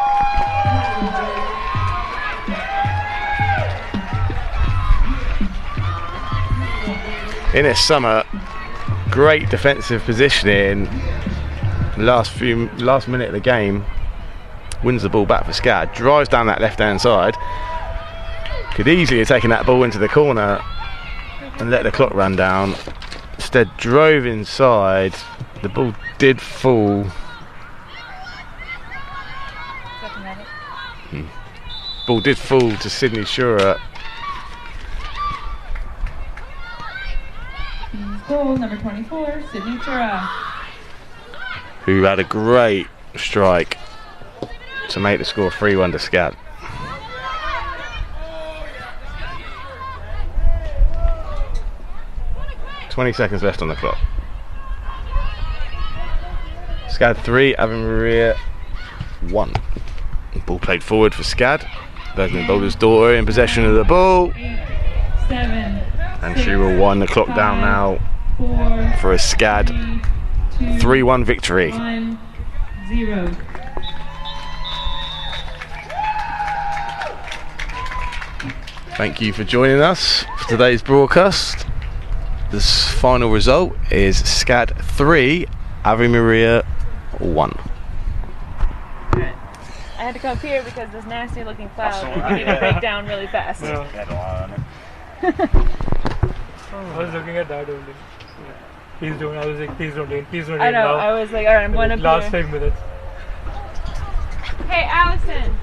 Ines Summer, great defensive positioning. Last minute of the game, wins the ball back for SCAD, drives down that left hand side. Could easily have taken that ball into the corner and let the clock run down. Instead drove inside. The ball did fall. Ball did fall to Sydney Shura. Goal number 24, Sydney Shura, Who had a great strike to make the score 3-1 to SCAD. "20 seconds left on the clock. SCAD 3, Ave Maria 1. Ball played forward for SCAD. Bergen Baldersdottir in possession of the ball. 8, 7, And she will wind the clock down now 4, for a SCAD 3-1 victory. 1, 0. Thank you for joining us for today's broadcast. This final result is SCAD 3, Ave Maria 1. I had to come up here because this nasty looking cloud needed to break down really fast. Yeah. I was looking at that only. Please don't. I was like, please don't rain. Please don't rain. I know, now. I was like, alright, I'm going up Last here. 5 minutes. Hey, Allison!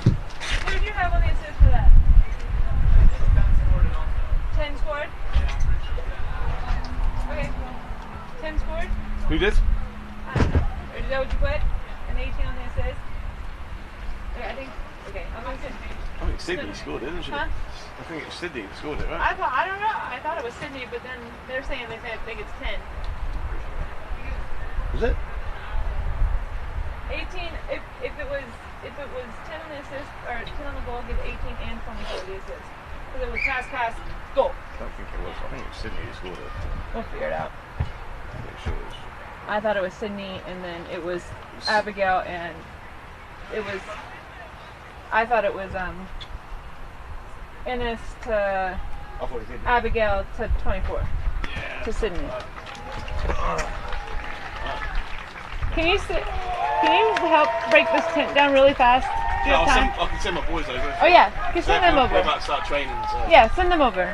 Who did you have on the assist for that? 10 scored? Okay. 10 scored? Who did? Or is that what you put? An 18 on the assist? Okay, I think. Okay, I'm going to say. I think Sydney scored it, didn't she? Huh? I think it was Sydney that scored it, right? I don't know. I thought it was Sydney, but then they're saying they think it's 10. Was it? 18. If it was 10 on the assist or 10 on the goal, give 18 and 20 for the assist. Because it was pass, goal. I don't think it was. I think it was Sydney who scored it. We'll figure it out. I'm pretty sure it was. I thought it was Sydney, and then it was Abigail, and it was. I thought it was Ines to I thought it did. Abigail to 24 to Sydney. Can you help break this tent down really fast? Do you have time? I can send my boys over. Oh yeah, you can send them We're over. about to start training. So. Yeah, send them over.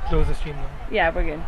Close the stream now. Yeah, we're good.